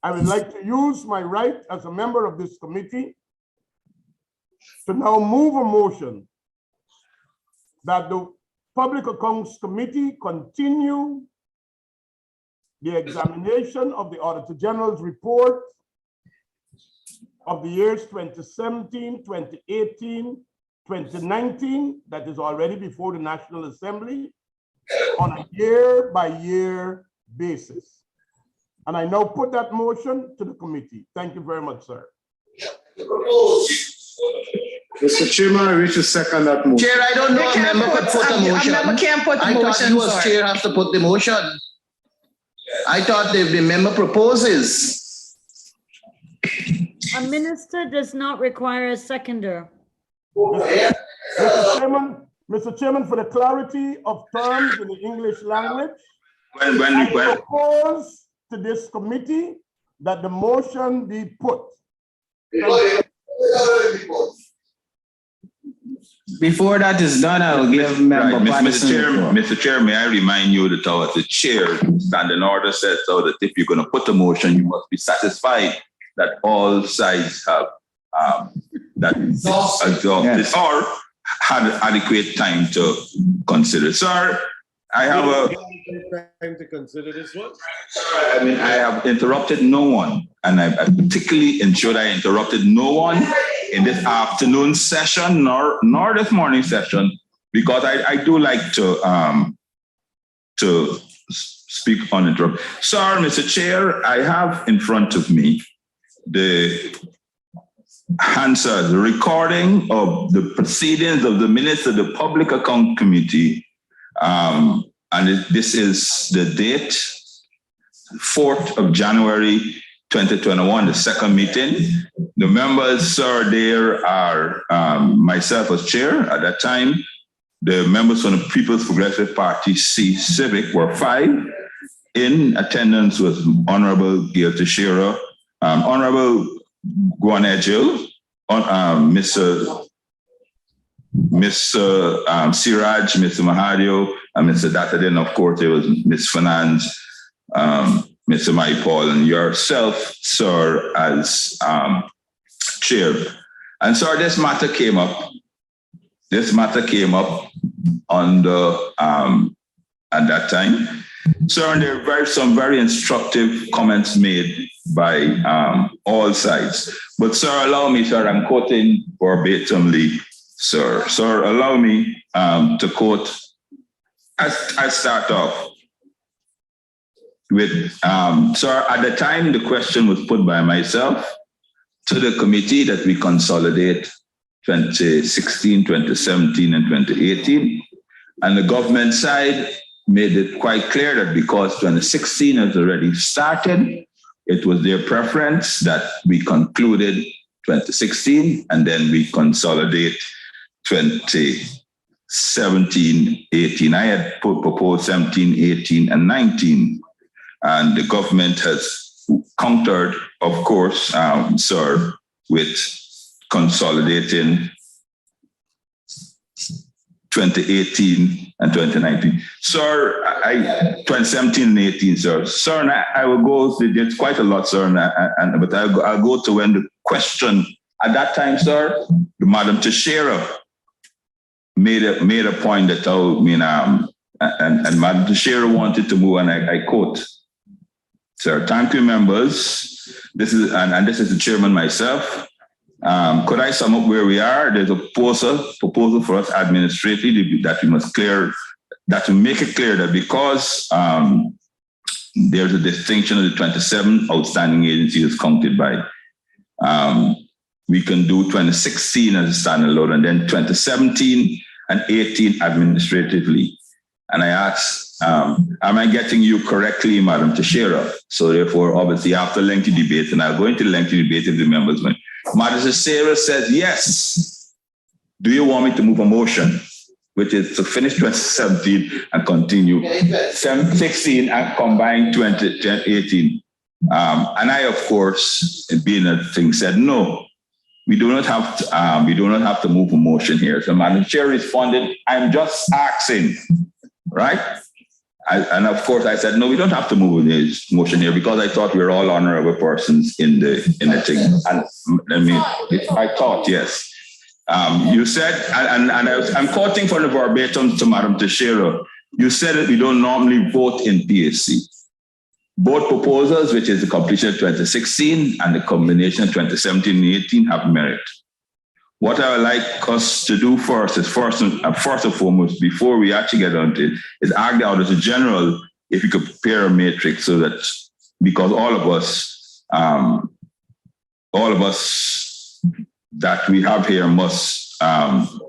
I would like to use my right as a member of this committee to now move a motion that the Public Accounts Committee continue the examination of the Auditor General's report of the years 2017, 2018, 2019, that is already before the National Assembly, on a year-by-year basis. And I now put that motion to the committee. Thank you very much, sir. Mr. Chairman, I wish to second that motion. Chair, I don't know a member could put a motion. A member can't put a I thought motion, you as sir. chair have to put the motion. I thought the member proposes. A minister does not require a seconder. Mr. Chairman, for the clarity of terms in the English language, When I propose to this committee that the motion be put. Before that is done, I will give Member Right, Patterson the floor. Mr. Chair, may I remind you that the chair standing order says so that if you're going to put a motion, you must be satisfied that all sides have exhausted or had adequate time to consider. Sir, I have time to consider this one. I mean, I have interrupted no one, and I particularly ensured I interrupted no one in this afternoon session nor this morning session, because I do like to speak uninterrupted. Sir, Mr. Chair, I have in front of me the recording of the proceedings of the minutes of the Public Account Committee. And this is the date, 4th of January, 2021, the second meeting. The members, sir, there are myself as chair at that time. The members from the People's Progressive Party, C Civic, were 5. In attendance was Honorable Gail Teixeira, Honorable Guyana, Mr. Siraj, Mr. Mahadio, and Mr. Datadin. Of course, there was Ms. Fernandes, Mr. Mahaipal, and yourself, sir, as chair. And sir, this matter came up. On the at that time. Sir, and there were some very instructive comments made by all sides. But sir, allow me, sir, I'm quoting verbatimly, sir. Sir, allow me to quote. I start off with, sir, at the time the question was put by myself to the committee that we consolidate 2016, 2017, and 2018. And the government side made it quite clear that because 2016 has already started, it was their preference that we concluded 2016 and then we consolidate 2017. 17, 18. I had proposed 17, 18, and 19. And the government has countered, of course, sir, with consolidating 2018 and 2019. Sir, 2017 and 18, sir. Sir, and I will go, there's quite a lot, sir, but I'll go to when the question, at that time, sir, the Madam Teixeira made a point that told me, and Madam Teixeira wanted to move, and I quote, sir, thank you, members. This is, and this is the chairman myself. Could I sum up where we are? There's a proposal for us administratively that we must clear, that to make it clear that because there's a distinction of the 27 outstanding agencies counted by, we can do 2016 as a standalone and then 2017 and 18 administratively. And I asked, am I getting you correctly, Madam Teixeira? So therefore, obviously, after lengthy debate, and I'll go into lengthy debate if the members want. Madam Teixeira says, yes. Do you want me to move a motion, which is to finish 2017 and continue 16 and combine 2018? And I, of course, being a thing, said, no, we do not have to move a motion here. So Madam Chair responded, I'm just asking, right? And of course I said, no, we don't have to move this motion here because I thought we were all honorable persons in the thing. And I mean, I thought, yes. You said, and I'm quoting from the verbatim to Madam Teixeira, you said that we don't normally vote in PSC. Both proposals, which is the completion of 2016 and the combination of 2017 and 18, have merit. What I would like us to do first is first and foremost, before we actually get on to it, is ask the Auditor General if you could prepare a matrix so that, because all of us that we have here must look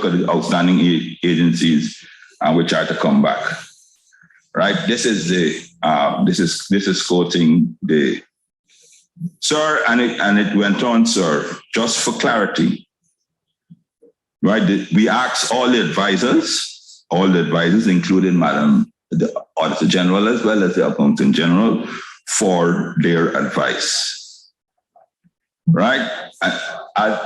at the outstanding agencies which are to come back. Right. This is this is quoting the sir, and it went on, sir, just for clarity. Right. We asked all the advisors, including Madam the Auditor General as well as the Accountant General, for their advice. Right.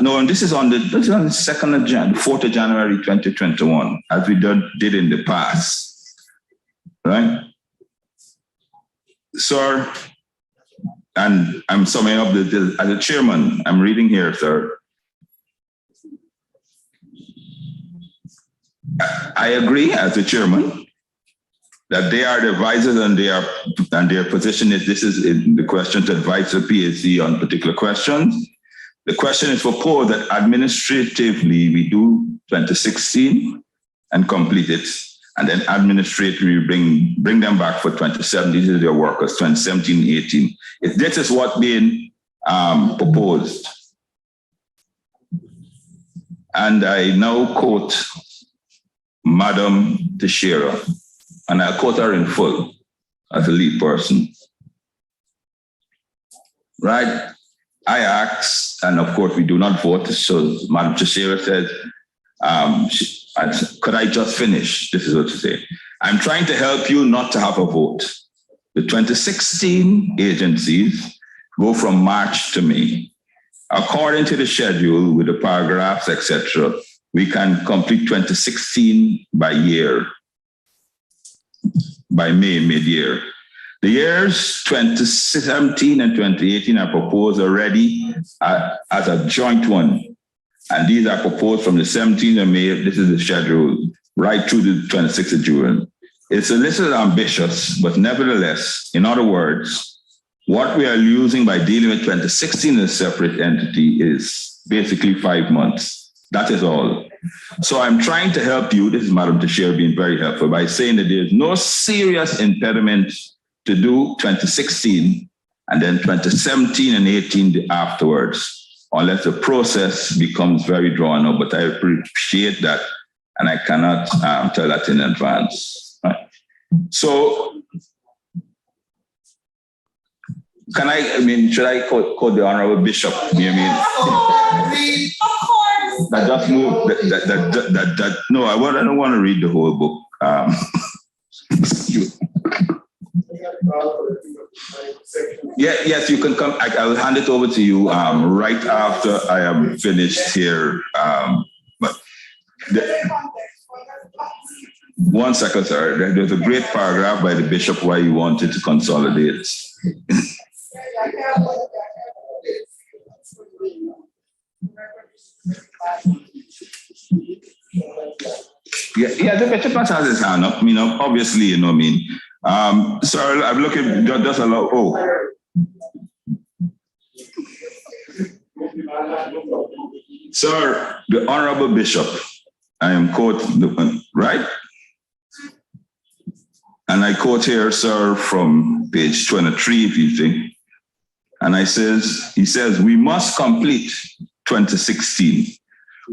No, and this is on the 4th of January 2021, as we did in the past. Right, sir, and I'm summing up as a chairman. I'm reading here, sir. I agree as a chairman that they are the advisors and their position is this is the question to advise the PSC on particular questions. The question is proposed that administratively we do 2016 and complete it. And then administratively bring them back for 2017. These are their workers, 2017, 18. If this is what being proposed. And I now quote Madam Teixeira, and I'll quote her in full as a lead person. Right? I asked, and of course we do not vote, so Madam Teixeira said, could I just finish? This is what she said. I'm trying to help you not to have a vote. The 2016 agencies go from March to May. According to the schedule with the paragraphs, etc., we can complete 2016 by May, mid-year. The years 2017 and 2018 are proposed already as a joint one. And these are proposed from the 17th of May, this is the schedule, right through the 26th of June. It's a little ambitious, but nevertheless, in other words, what we are using by dealing with 2016 as a separate entity is basically 5 months. That is all. So I'm trying to help you, this is Madam Teixeira being very helpful, by saying that there's no serious impediment to do 2016 and then 2017 and 18 afterwards, unless the process becomes very drawn out, but I appreciate that, and I cannot tell that in advance. Right. So, should I quote the Honorable Bishop? You mean? Of course. that just moved. No, I don't want to read the whole book. Yes, you can come. I'll hand it over to you right after I am finished here. One second, sir. There's a great paragraph by the bishop why he wanted to consolidate. Yeah, the bishop has his hand up. Obviously, sir, I'm looking just a lot. Oh. Sir, the Honorable Bishop, I am quoting, right? And I quote here, sir, from page 23, if you think. And he says, we must complete 2016.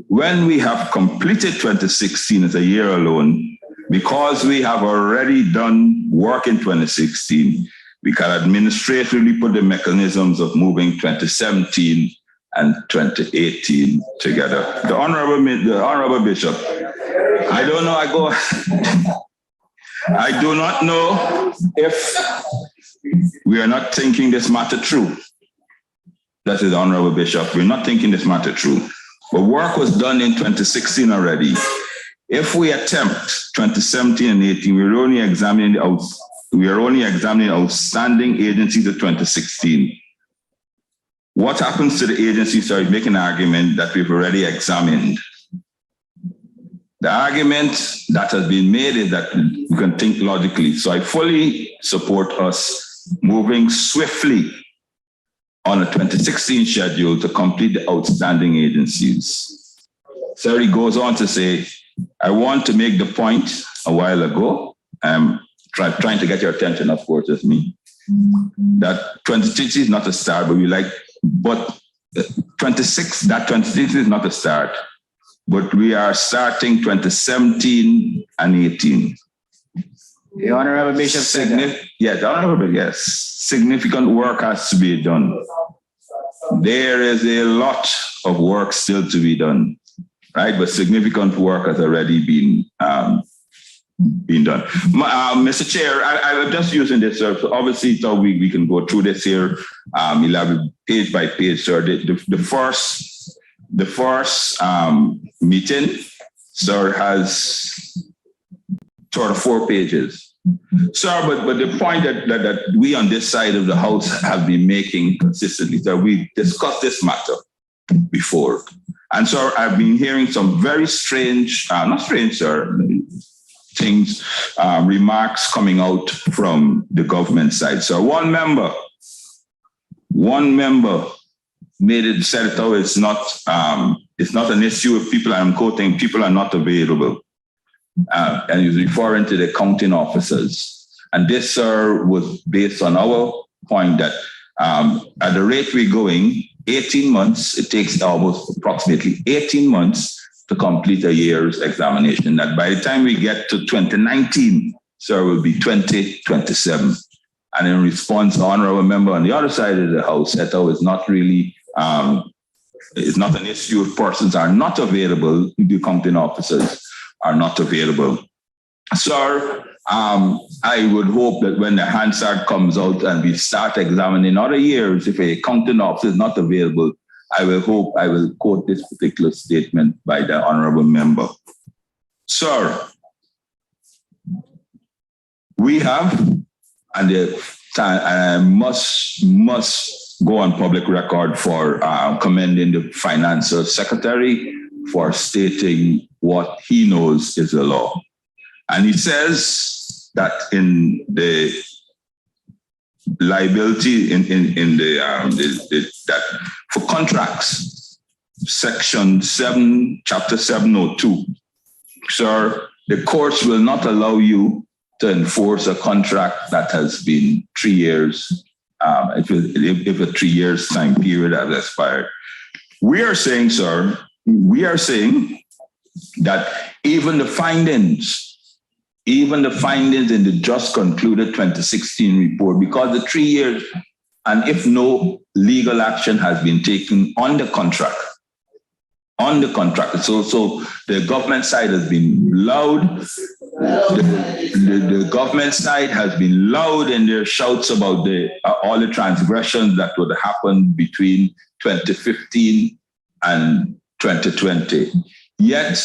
When we have completed 2016 as a year alone, because we have already done work in 2016, we can administratively put the mechanisms of moving 2017 and 2018 together. The Honorable Bishop, I don't know, I do not know if we are not thinking this matter through. That is the Honorable Bishop. We're not thinking this matter through. But work was done in 2016 already. If we attempt 2017 and 18, we are only examining outstanding agencies of 2016. What happens to the agencies that are making an argument that we've already examined? The argument that has been made is that we can think logically. So I fully support us moving swiftly on a 2016 schedule to complete the outstanding agencies. So he goes on to say, I want to make the point a while ago, trying to get your attention, of course, as me, that 2060 is not a start, but 26 is not a start, but we are starting 2017 and 18. The Honorable Bishop said that. Yeah, the Honorable, yes. Significant work has to be done. There is a lot of work still to be done, right? But significant work has already been done. Mr. Chair, I'm just using this, sir. So obviously, so we can go through this here, elaborate page by page, sir. The first meeting, sir, has sort of 4 pages. Sir, but the point that we on this side of the house have been making consistently, that we discussed this matter before. And so I've been hearing some very strange, not strange, sir, things, remarks coming out from the government side. So one member said it, it's not an issue of people, I'm quoting, people are not available. And he's referring to the accounting officers. And this, sir, was based on our point that at the rate we're going, 18 months, it takes almost approximately 18 months to complete a year's examination. That by the time we get to 2019, sir, will be 2027. And in response, the honorable member on the other side of the house said, oh, it's not really, it's not an issue if persons are not available, the accounting officers are not available. Sir, I would hope that when the Hansard comes out and we start examining other years, if a accounting officer is not available, I will quote this particular statement by the honorable member. Sir, we have, and I must go on public record for commending the finance secretary for stating what he knows is the law. And he says that in the liability that for contracts, section 7, chapter 702, sir, the courts will not allow you to enforce a contract that has been 3 years, if a 3 years time period has expired. We are saying, sir, that even the findings in the just concluded 2016 report, because the 3 years, and if no legal action has been taken on the contract, on the contractor. So the government side has been loud. The government side has been loud in their shouts about all the transgressions that would happen between 2015 and 2020. Yet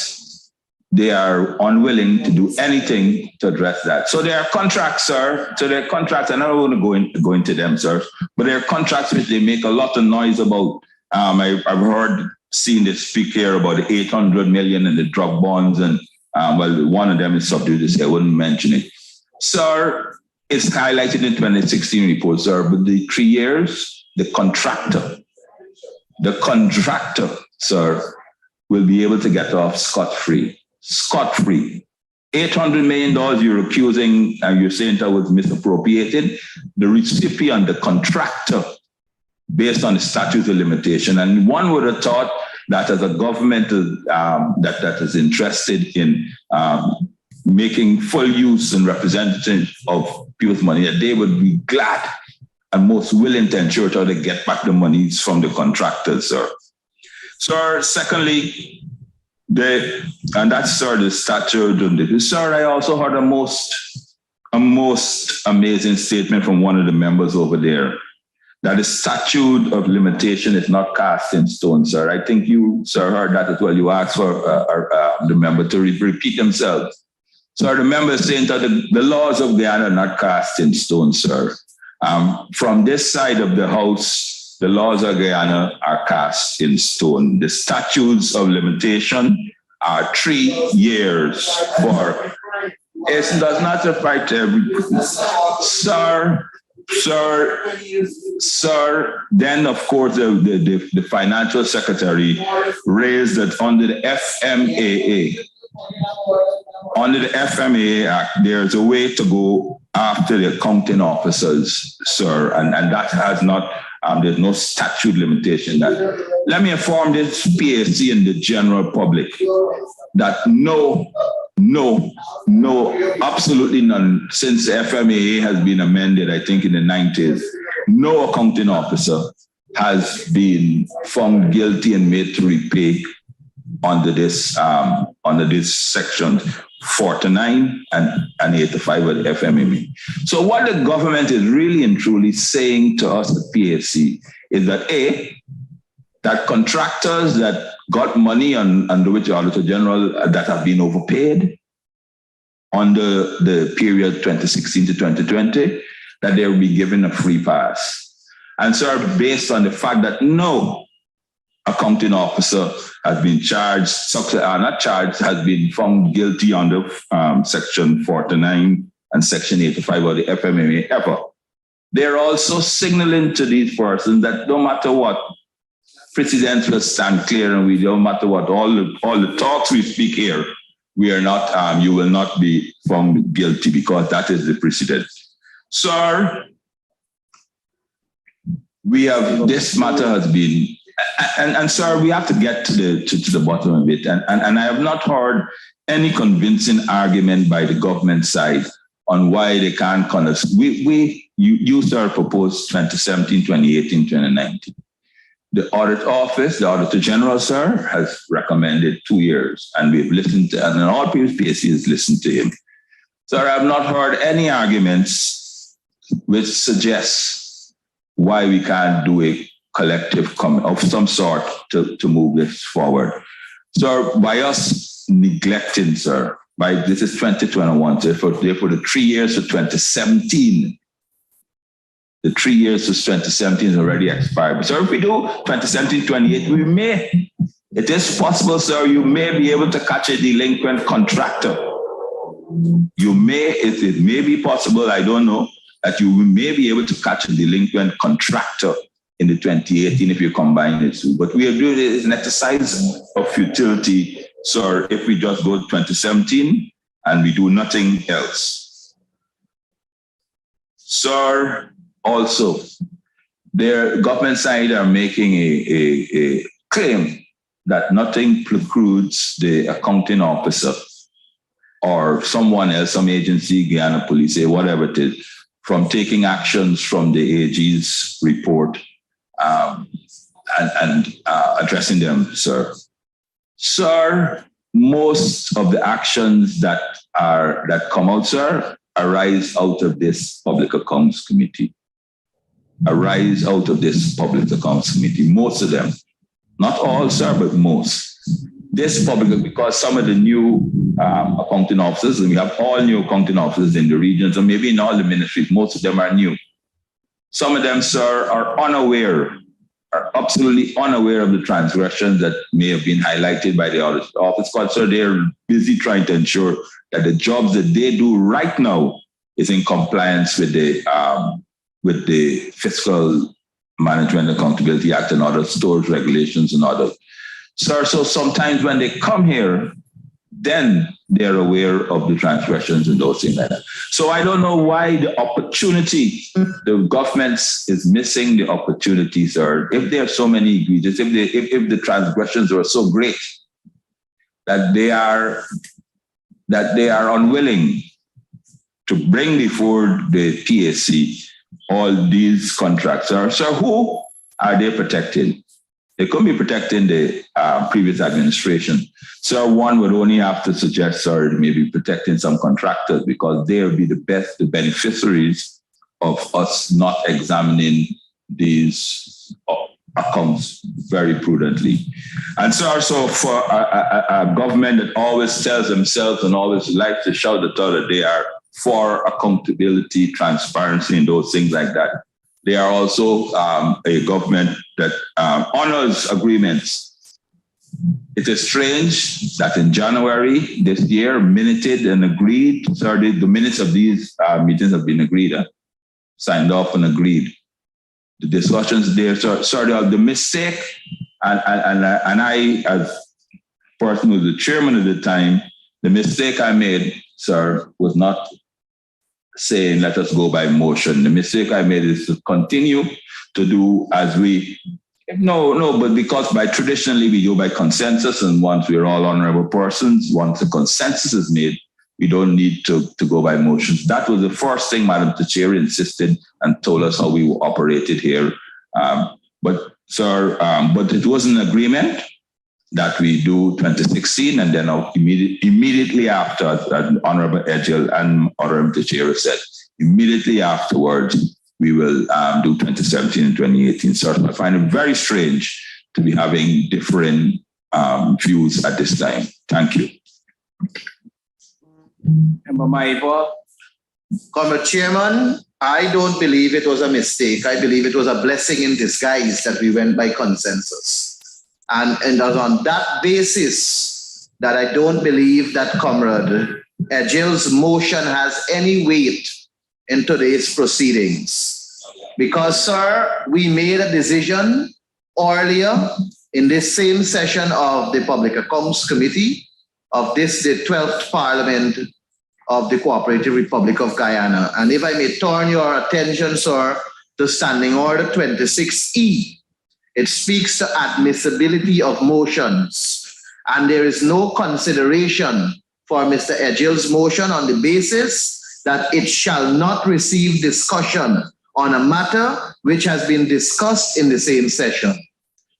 they are unwilling to do anything to address that. So there are contracts, sir. So there are contracts, and I don't want to go into them, sir, but there are contracts which they make a lot of noise about. I've seen this speak here about the 800 million in the drug bonds, and well, one of them is subdued, so I wouldn't mention it. Sir, it's highlighted in 2016 report, sir, but the 3 years, the contractor, sir, will be able to get off scot-free. Scot-free. $800 million you're accusing, you're saying that was misappropriated. The recipient, the contractor, based on the statute of limitation. And one would have thought that as a government that is interested in making full use and representation of people's money, that they would be glad and most willing to ensure how to get back the monies from the contractors, sir. Sir, secondly, and that's, sir, the statute. Sir, I also heard a most amazing statement from one of the members over there, that the statute of limitation is not cast in stone, sir. I think you, sir, heard that as well. You asked for the member to repeat themselves. Sir, the member is saying that the laws of Guyana are not cast in stone, sir. From this side of the house, the laws of Guyana are cast in stone. The statutes of limitation are 3 years for. It does not apply to every. Sir, then of course the financial secretary raised that under the FMAA. Under the FMAA Act, there's a way to go after the accounting officers, sir, and that has not, there's no statute limitation. That. Let me inform this PAC and the general public that no, absolutely none. Since the FMAA has been amended, I think in the 90s, no accounting officer has been found guilty and made to repay under this section 49 and 85 of the FMAA. So what the government is really and truly saying to us at PAC is that that contractors that got money under which the Auditor General that have been overpaid under the period 2016 to 2020, that they will be given a free pass. And so based on the fact that no accounting officer has been charged, has been found guilty under Section 49 and Section 85 of the FMAA ever. They're also signaling to these persons that no matter what, precedents will stand clear, and we don't matter what, all the talks we speak here, we are not, you will not be found guilty because that is the precedent. Sir, we have, this matter has been, and sir, we have to get to the bottom of it. And I have not heard any convincing argument by the government side on why they can't connect. You sir proposed 2017, 2018, 2019. The audit office, the Auditor General, sir, has recommended 2 years, and we've listened to, and all previous PAC has listened to him. Sir, I have not heard any arguments which suggest why we can't do a collective comment of some sort to move this forward. So by us neglecting, sir, this is 2021, so for the 3 years of 2017, the 3 years to 2017 is already expired. So if we do 2017, 28, we may, it is possible, sir, you may be able to catch a delinquent contractor. You may, it may be possible, I don't know, that you may be able to catch a delinquent contractor in the 2018 if you combine it two. But we are doing it as an exercise of futility, sir, if we just go to 2017 and we do nothing else. Sir, also, their government side are making a claim that nothing precludes the accounting officer or someone else, some agency, Guyana Police, whatever it is, from taking actions from the AG's report and addressing them, sir. Sir, most of the actions that come out, sir, arise out of this Public Accounts Committee. Arise out of this Public Accounts Committee. Most of them. Not all, sir, but most. This public, because some of the new accounting officers, and we have all new accounting officers in the regions, and maybe in all the ministries, most of them are new. Some of them, sir, are absolutely unaware of the transgressions that may have been highlighted by the office. Because, sir, they're busy trying to ensure that the jobs that they do right now is in compliance with the Fiscal Management Accountability Act and other storage regulations and other. Sir, so sometimes when they come here, then they're aware of the transgressions and those things like that. So I don't know why the opportunity, the government is missing the opportunity, sir. If there are so many egregious, if the transgressions are so great that they are unwilling to bring before the PAC all these contracts, sir. So who are they protecting? They couldn't be protecting the previous administration. So one would only have to suggest, sir, maybe protecting some contractors because they will be the beneficiaries of us not examining these accounts very prudently. And so for a government that always tells themselves and always likes to shout that they are for accountability, transparency, and those things like that, they are also a government that honors agreements. It is strange that in January this year, minuted and agreed, the minutes of these meetings have been agreed, signed off and agreed. The discussions there, the mistake, and I, as person who was the chairman at the time, the mistake I made, sir, was not saying let us go by motion. The mistake I made is to continue to do as but because by traditionally we go by consensus, and once we're all honorable persons, once the consensus is made, we don't need to go by motions. That was the first thing Madam Chair insisted and told us how we operated here. But it was an agreement that we do 2016, and then immediately after, Honorable Edgel and Honorable Chair said, immediately afterwards, we will do 2017 and 2018. So I find it very strange to be having different views at this time. Thank you. Comrade Chairman, I don't believe it was a mistake. I believe it was a blessing in disguise that we went by consensus. And it was on that basis that I don't believe that Comrade Edgel's motion has any weight in today's proceedings. Because, sir, we made a decision earlier in this same session of the Public Accounts Committee of the 12th Parliament of the Cooperative Republic of Guyana. And if I may turn your attention, sir, to Standing Order 26E, it speaks to admissibility of motions. And there is no consideration for Mr. Edgel's motion on the basis that it shall not receive discussion on a matter which has been discussed in the same session.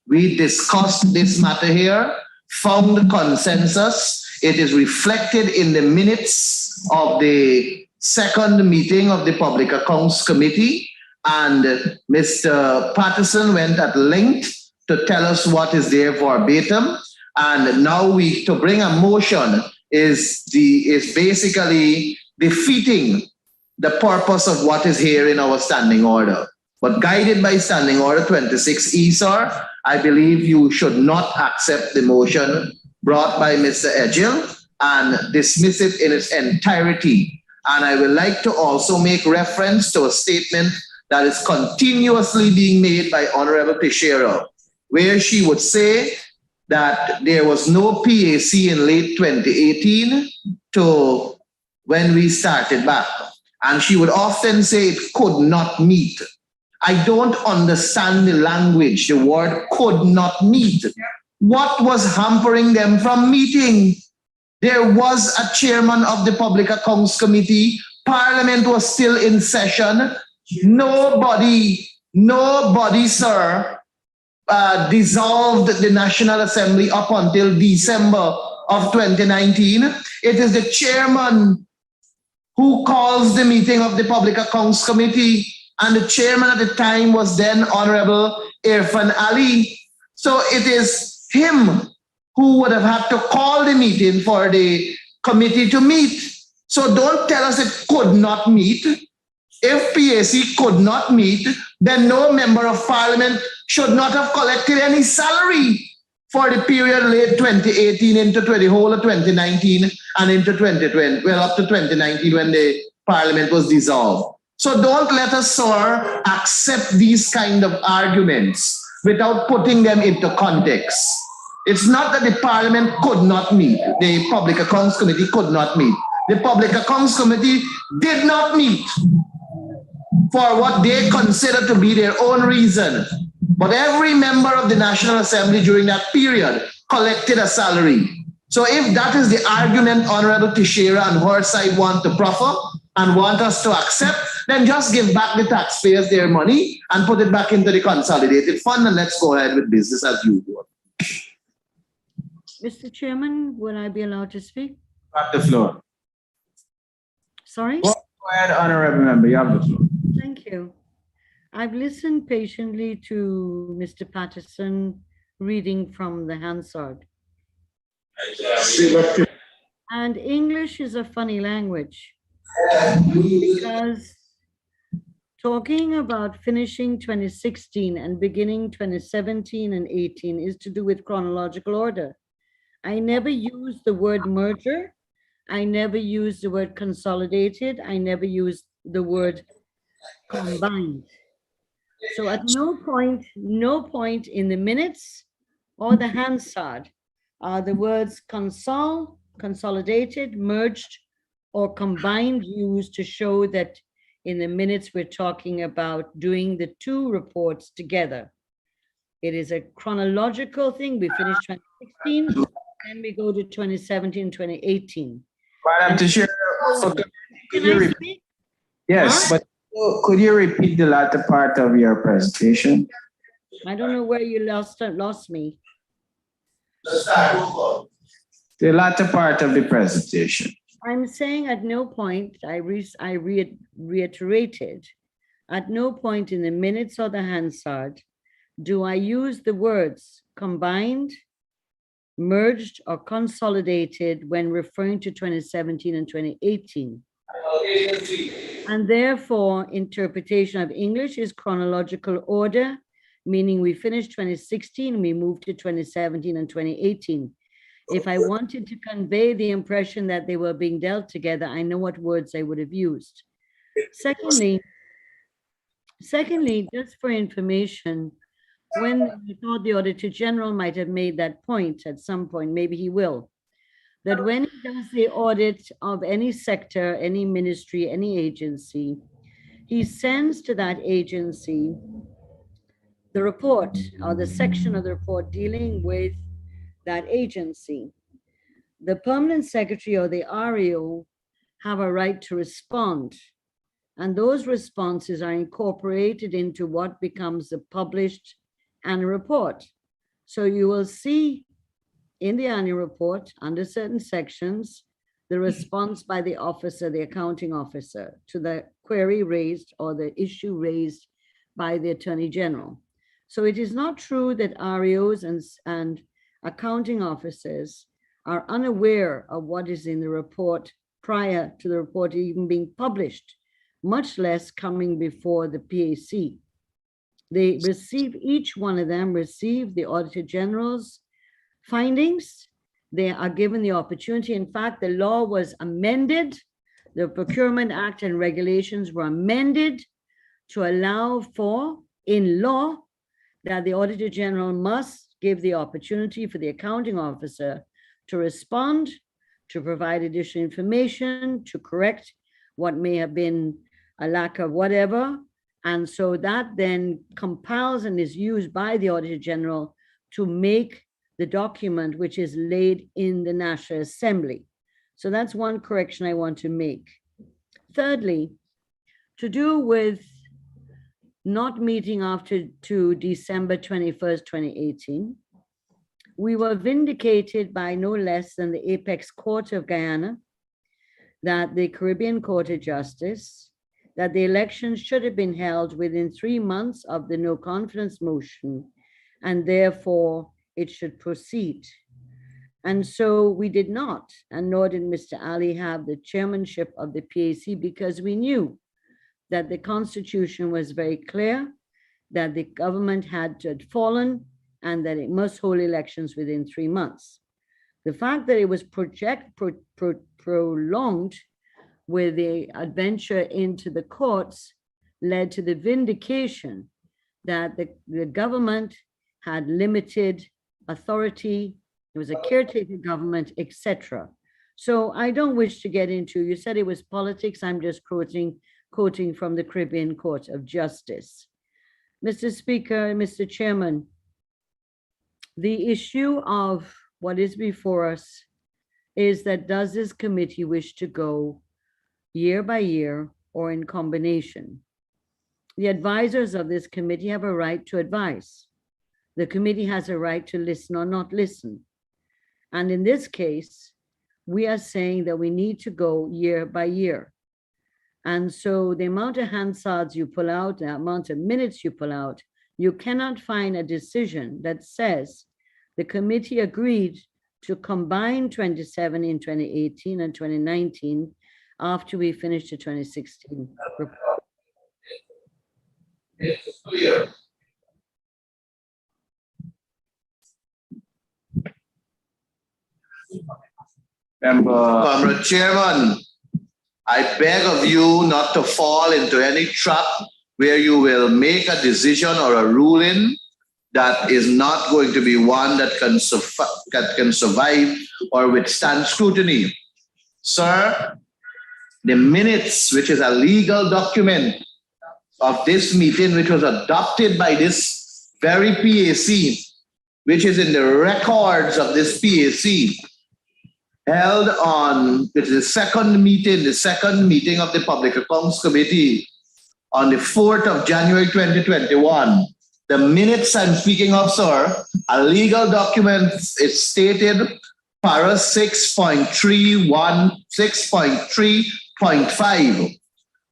We discussed this matter here, found consensus. It is reflected in the minutes of the second meeting of the Public Accounts Committee. And Mr. Patterson went at length to tell us what is there verbatim. And now to bring a motion is basically defeating the purpose of what is here in our standing order. But guided by Standing Order 26E, sir, I believe you should not accept the motion brought by Mr. Edgel and dismiss it in its entirety. And I would like to also make reference to a statement that is continuously being made by Honorable Teixeira, where she would say that there was no PAC in late 2018 to when we started back. And she would often say it could not meet. I don't understand the language, the word could not meet. What was hampering them from meeting? There was a chairman of the Public Accounts Committee. Parliament was still in session. Nobody, sir, dissolved the National Assembly up until December of 2019. It is the chairman who calls the meeting of the Public Accounts Committee, and the chairman at the time was then Honorable Irfan Ali. So it is him who would have had to call the meeting for the committee to meet. So don't tell us it could not meet. If PAC could not meet, then no member of parliament should not have collected any salary for the period late 2018 into the whole of 2019 and into 2020, well, up to 2019 when the parliament was dissolved. So don't let us, sir, accept these kind of arguments without putting them into context. It's not that the parliament could not meet, the Public Accounts Committee could not meet. The Public Accounts Committee did not meet for what they consider to be their own reason. But every member of the National Assembly during that period collected a salary. So if that is the argument Honorable Teixeira and her side want to proffer and want us to accept, then just give back the taxpayers their money and put it back into the consolidated fund, and let's go ahead with business as usual. Mr. Chairman, will I be allowed to speak? Have the floor. Sorry? Go ahead, honorable member, you have the floor. Thank you. I've listened patiently to Mr. Patterson reading from the Hansard. And English is a funny language because talking about finishing 2016 and beginning 2017 and 18 is to do with chronological order. I never use the word merger. I never use the word consolidated. I never use the word combined. So at no point in the minutes or the Hansard are the words consolidated, merged, or combined used to show that in the minutes we're talking about doing the two reports together. It is a chronological thing. We finished 2016, then we go to 2017, 2018. Madam Teixeira, Can I speak? yes, but could you repeat the latter part of your presentation? I don't know where you lost me. The latter part of the presentation. I'm saying at no point, I reiterated, at no point in the minutes or the Hansard do I use the words combined, merged, or consolidated when referring to 2017 and 2018. And therefore, interpretation of English is chronological order, meaning we finished 2016, we moved to 2017 and 2018. If I wanted to convey the impression that they were being dealt together, I know what words I would have used. Secondly, just for information, when I thought the Auditor General might have made that point at some point, maybe he will, that when he does the audit of any sector, any ministry, any agency, he sends to that agency the report or the section of the report dealing with that agency. The permanent secretary or the REO have a right to respond, and those responses are incorporated into what becomes the published annual report. So you will see in the annual report under certain sections, the response by the officer, the accounting officer, to the query raised or the issue raised by the Attorney General. So it is not true that REOs and accounting officers are unaware of what is in the report prior to the report even being published, much less coming before the PAC. They receive, each one of them receive the Auditor General's findings. They are given the opportunity. In fact, the law was amended. The Procurement Act and regulations were amended to allow for, in law, that the Auditor General must give the opportunity for the accounting officer to respond, to provide additional information, to correct what may have been a lack of whatever. And so that then compels and is used by the Auditor General to make the document which is laid in the National Assembly. So that's one correction I want to make. Thirdly, to do with not meeting after to December 21st, 2018. We were vindicated by no less than the Apex Court of Guyana, that the Caribbean Court of Justice, that the election should have been held within 3 months of the no confidence motion, and therefore it should proceed. And so we did not, and nor did Mr. Ali have the chairmanship of the PAC, because we knew that the Constitution was very clear, that the government had fallen, and that it must hold elections within 3 months. The fact that it was prolonged with the adventure into the courts led to the vindication that the government had limited authority. It was a caretaker government, etc. So I don't wish to get into, you said it was politics. I'm just quoting from the Caribbean Court of Justice. Mr. Speaker, Mr. Chairman, the issue of what is before us is that does this committee wish to go year by year or in combination? The advisors of this committee have a right to advise. The committee has a right to listen or not listen. And in this case, we are saying that we need to go year by year. And so the amount of Hansards you pull out, the amount of minutes you pull out, you cannot find a decision that says the committee agreed to combine 2017 in 2018 and 2019 after we finished the 2016 report. It's clear. Comrade Chairman, I beg of you not to fall into any trap where you will make a decision or a ruling that is not going to be one that can survive or withstand scrutiny. Sir, the minutes, which is a legal document of this meeting, which was adopted by this very PAC, which is in the records of this PAC, held on the second meeting of the Public Accounts Committee on the 4th of January 2021. The minutes I'm speaking of, sir, a legal document, it's stated para 6.31, 6.3.5.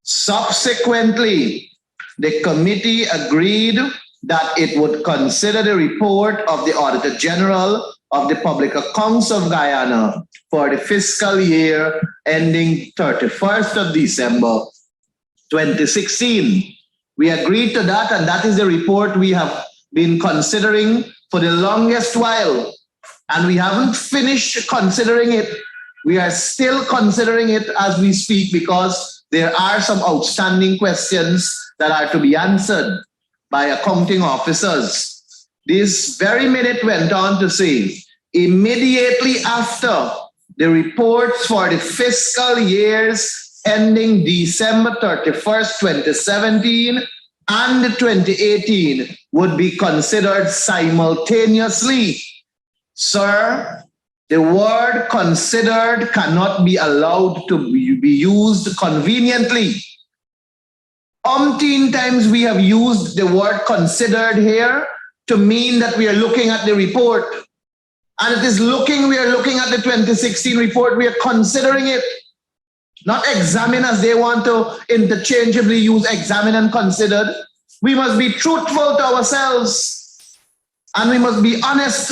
Subsequently, the committee agreed that it would consider the report of the Auditor General of the Public Accounts of Guyana for the fiscal year ending 31st of December 2016. We agreed to that, and that is the report we have been considering for the longest while. And we haven't finished considering it. We are still considering it as we speak because there are some outstanding questions that are to be answered by accounting officers. This very minute went on to say, immediately after the reports for the fiscal years ending December 31st, 2017 and 2018 would be considered simultaneously. Sir, the word considered cannot be allowed to be used conveniently. Umpteen times we have used the word considered here to mean that we are looking at the report. And it is we are looking at the 2016 report, we are considering it. Not examine as they want to interchangeably use examine and considered. We must be truthful to ourselves and we must be honest.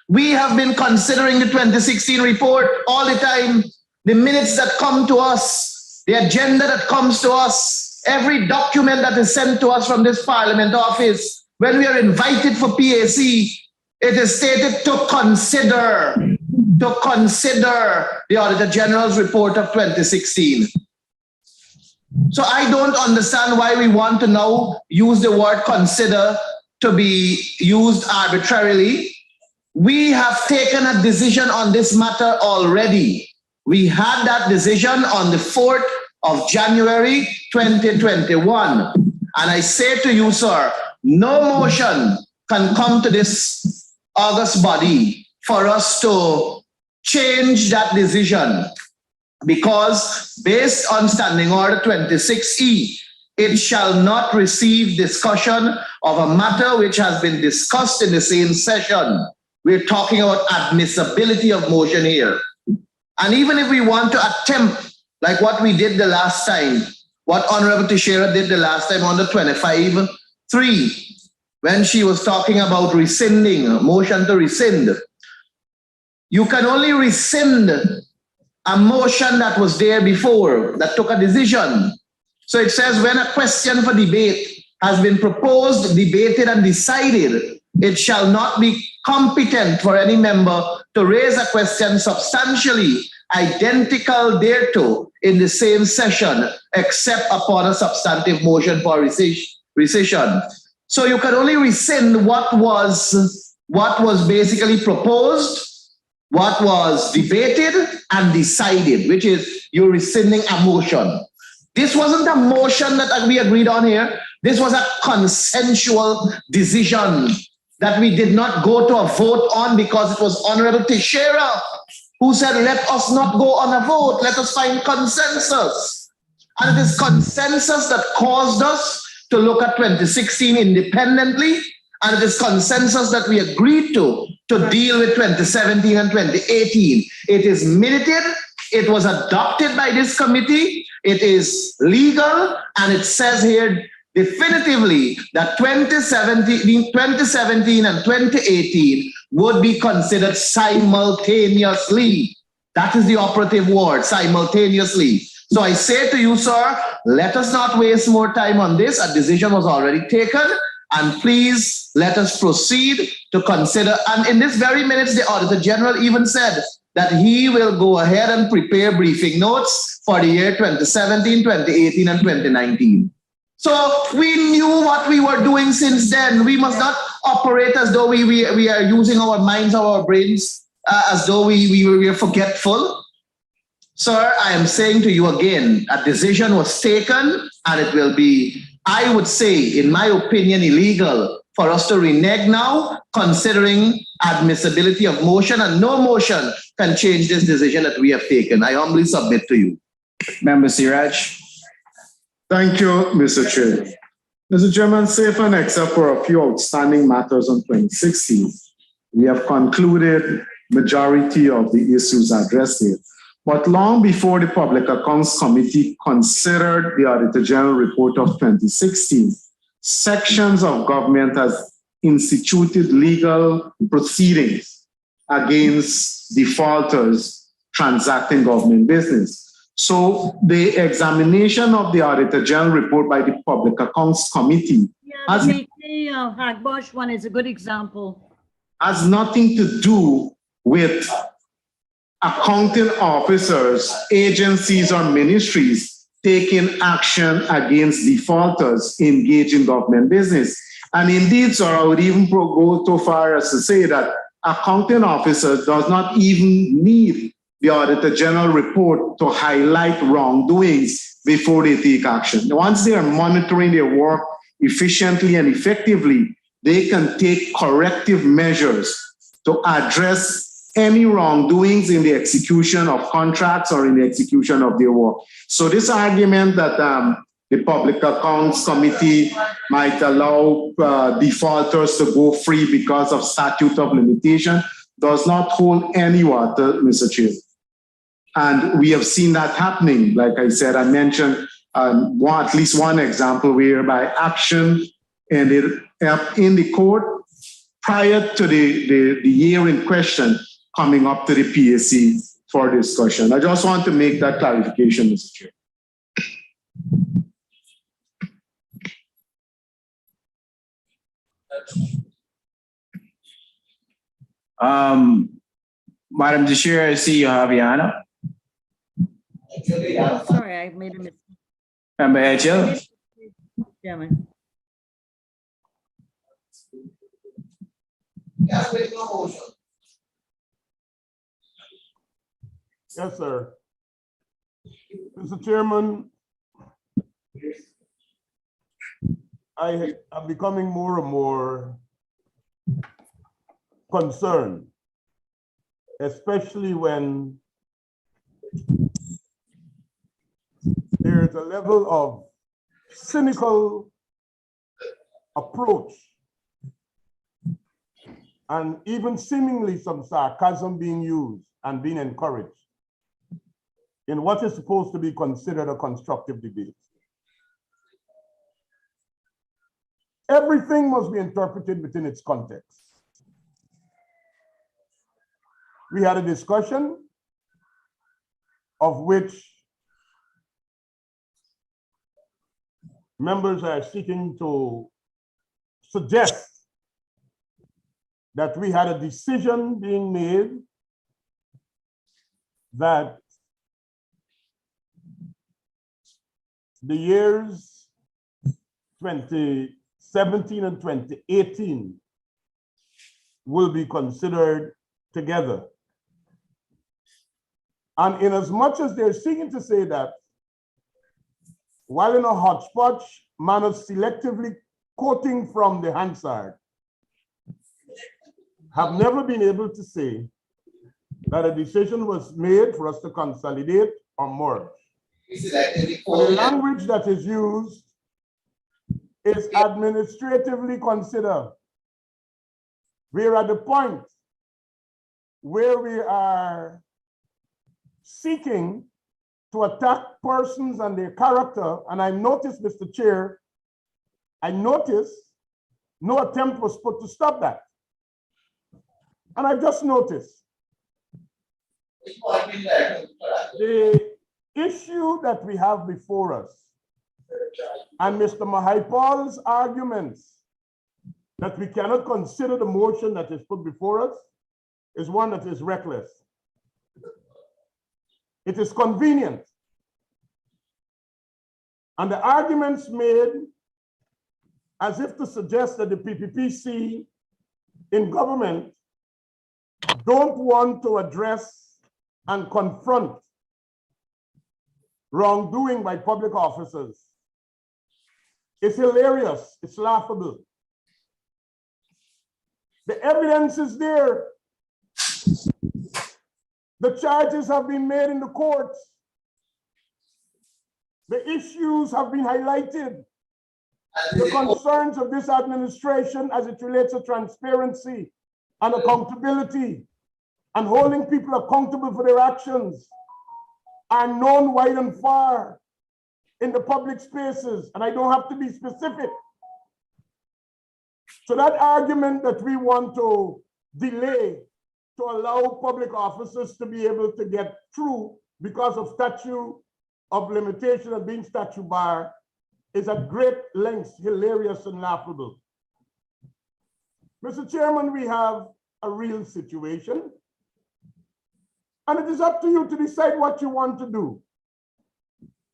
We have been considering the 2016 report all the time. The minutes that come to us, the agenda that comes to us, every document that is sent to us from this Parliament office. When we are invited for PAC, it is stated to consider the Auditor General's report of 2016. So I don't understand why we want to now use the word consider to be used arbitrarily. We have taken a decision on this matter already. We had that decision on the 4th of January 2021. And I say to you, sir, no motion can come to this August body for us to change that decision, because based on Standing Order 26E, it shall not receive discussion of a matter which has been discussed in the same session. We're talking about admissibility of motion here. And even if we want to attempt, like what we did the last time, what Honorable Teixeira did the last time on the 25-3, when she was talking about rescinding, motion to rescind, you can only rescind a motion that was there before, that took a decision. So it says when a question for debate has been proposed, debated, and decided, it shall not be competent for any member to raise a question substantially identical thereto in the same session, except upon a substantive motion for rescission. So you can only rescind what was basically proposed, what was debated and decided, which is you're rescinding a motion. This wasn't a motion that we agreed on here. This was a consensual decision that we did not go to a vote on because it was Honorable Teixeira who said, let us not go on a vote, let us find consensus. And it is consensus that caused us to look at 2016 independently, and it is consensus that we agreed to deal with 2017 and 2018. It is minuted, it was adopted by this committee, it is legal, and it says here definitively that 2017 and 2018 would be considered simultaneously. That is the operative word, simultaneously. So I say to you, sir, let us not waste more time on this. A decision was already taken, and please let us proceed to consider. And in this very minutes, the Auditor General even said that he will go ahead and prepare briefing notes for the year 2017, 2018, and 2019. So we knew what we were doing since then. We must not operate as though we are using our minds or our brains as though we were forgetful. Sir, I am saying to you again, a decision was taken, and it will be, I would say, in my opinion, illegal for us to renege now, considering admissibility of motion, and no motion can change this decision that we have taken. I humbly submit to you. Member Siraj. Thank you, Mr. Chair. Mr. Chairman, save and except for a few outstanding matters on 2016, we have concluded majority of the issues addressed here. But long before the Public Accounts Committee considered the Auditor General report of 2016, sections of government has instituted legal proceedings against defaulters transacting government business. So the examination of the Auditor General report by the Public Accounts Committee has the Hagbosh one is a good example. Has nothing to do with accounting officers, agencies, or ministries taking action against defaulters engaged in government business. And indeed, sir, I would even go so far as to say that accounting officers does not even need the Auditor General report to highlight wrongdoings before they take action. Once they are monitoring their work efficiently and effectively, they can take corrective measures to address any wrongdoings in the execution of contracts or in the execution of their work. So this argument that the Public Accounts Committee might allow defaulters to go free because of statute of limitation does not hold any water, Mr. Chair. And we have seen that happening. Like I said, I mentioned at least one example whereby action ended up in the court prior to the year in question coming up to the PAC for discussion. I just want to make that clarification, Mr. Chair. Madam Chair, I see you have your hand up. Oh, sorry, I made a mistake. Member Edgell. Chairman. Yes, sir. Mr. Chairman, I am becoming more and more concerned, especially when there is a level of cynical approach and even seemingly some sarcasm being used and being encouraged in what is supposed to be considered a constructive debate. Everything must be interpreted within its context. We had a discussion of which members are seeking to suggest that we had a decision being made that the years 2017 and 2018 will be considered together. And in as much as they're seeking to say that, while in a hodgepodge manner selectively quoting from the Hansard, have never been able to say that a decision was made for us to consolidate or merge. The language that is used is administratively considered. We're at the point where we are seeking to attack persons and their character, and I noticed, Mr. Chair, I noticed no attempt was put to stop that. And I just noticed the issue that we have before us and Mr. Mahaipal's arguments that we cannot consider the motion that is put before us is one that is reckless. It is convenient. And the arguments made as if to suggest that the PPPC in government don't want to address and confront wrongdoing by public officers. It's hilarious, it's laughable. The evidence is there. The charges have been made in the courts. The issues have been highlighted. The concerns of this administration as it relates to transparency and accountability and holding people accountable for their actions are known wide and far in the public spaces, and I don't have to be specific. So that argument that we want to delay to allow public officers to be able to get through because of statute of limitation and being statute bar is at great lengths hilarious and laughable. Mr. Chairman, we have a real situation, and it is up to you to decide what you want to do,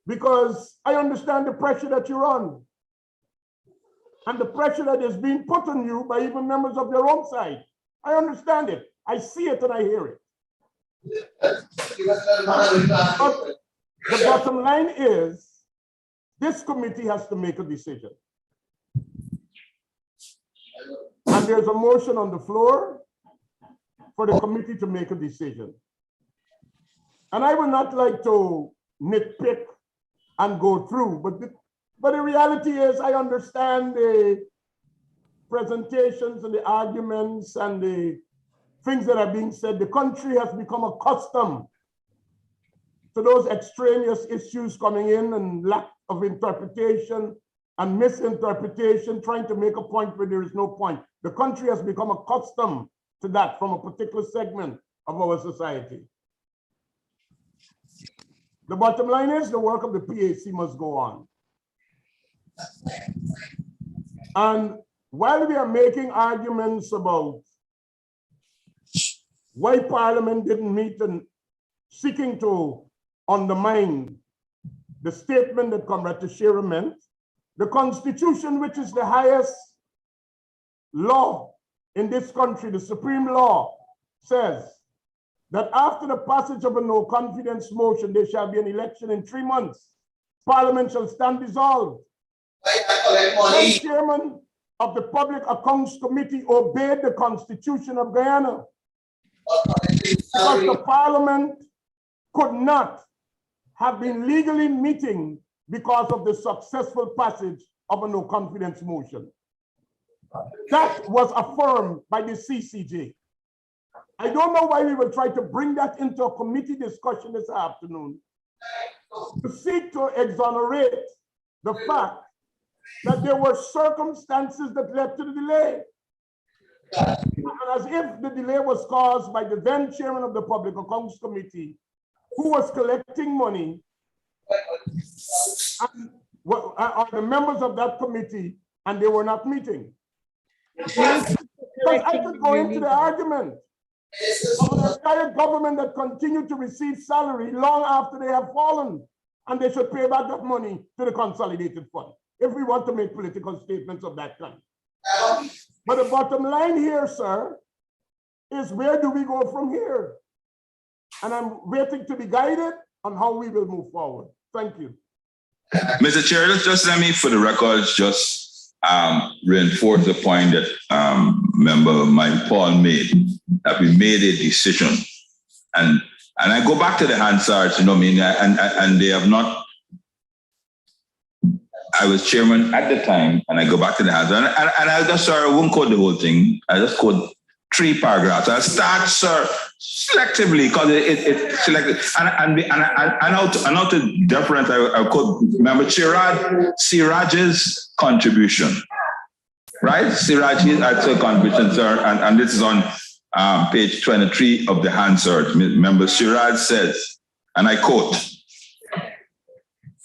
because I understand the pressure that you're on and the pressure that is being put on you by even members of your own side. I understand it. I see it and I hear it. But the bottom line is this committee has to make a decision. And there's a motion on the floor for the committee to make a decision. And I would not like to nitpick and go through, but the reality is I understand the presentations and the arguments and the things that are being said. The country has become accustomed to those extraneous issues coming in and lack of interpretation and misinterpretation, trying to make a point where there is no point. The country has become accustomed to that from a particular segment of our society. The bottom line is the work of the PAC must go on. And while we are making arguments about why Parliament didn't meet and seeking to undermine the statement that Comrade Teixeira meant, the Constitution, which is the highest law in this country, the supreme law, says that after the passage of a no confidence motion, there shall be an election in 3 months. Parliament shall stand dissolved. The chairman of the Public Accounts Committee obeyed the Constitution of Guyana, because the Parliament could not have been legally meeting because of the successful passage of a no confidence motion. That was affirmed by the CCJ. I don't know why we will try to bring that into a committee discussion this afternoon to seek to exonerate the fact that there were circumstances that led to the delay. And as if the delay was caused by the then chairman of the Public Accounts Committee, who was collecting money, and are the members of that committee, and they were not meeting. Because I could go into the argument of an entire government that continued to receive salary long after they have fallen, and they should pay back that money to the consolidated fund, if we want to make political statements of that kind. But the bottom line here, sir, is where do we go from here? And I'm waiting to be guided on how we will move forward. Thank you. Mr. Chair, just let me, for the records, just reinforce the point that member Mike Paul made, that we made a decision. And I go back to the Hansards, you know what I mean, and they have not. I was chairman at the time, and I go back to the Hansards, and I just, sir, I won't quote the whole thing. I just quote 3 paragraphs. I'll start, sir, selectively, because it's selected. And out to deference, I could remember Siraj's contribution, right? Siraj's actual contribution, sir, and this is on page 23 of the Hansard. Member Siraj says, and I quote,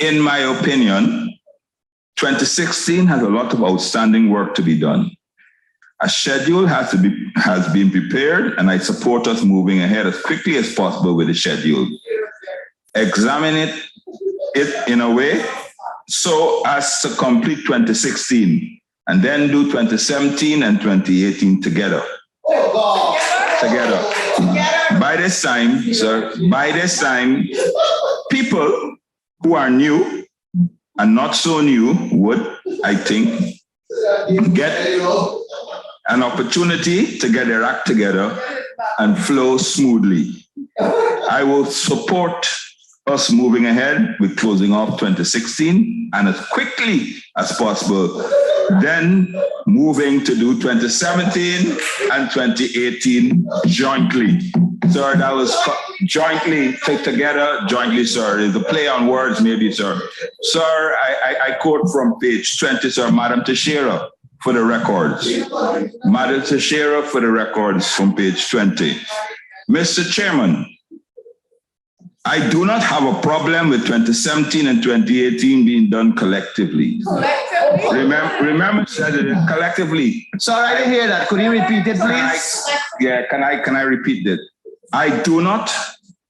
"In my opinion, 2016 has a lot of outstanding work to be done. A schedule has been prepared, and I support us moving ahead as quickly as possible with the schedule. Examine it in a way so as to complete 2016, and then do 2017 and 2018 together. Together. By this time, sir, people who are new and not so new would, I think, get an opportunity to get their act together and flow smoothly. I will support us moving ahead with closing off 2016 and as quickly as possible, then moving to do 2017 and 2018 jointly." Sir, that was jointly, together, jointly, sir. It's a play on words, maybe, sir. Sir, I quote from page 20, sir, Madam Teixeira, for the records. Madam Teixeira, for the records, from page 20. "Mr. Chairman, I do not have a problem with 2017 and 2018 being done collectively." Remember, said it collectively. Sorry, I didn't hear that. Could you repeat it, please? Can I repeat it? I do not,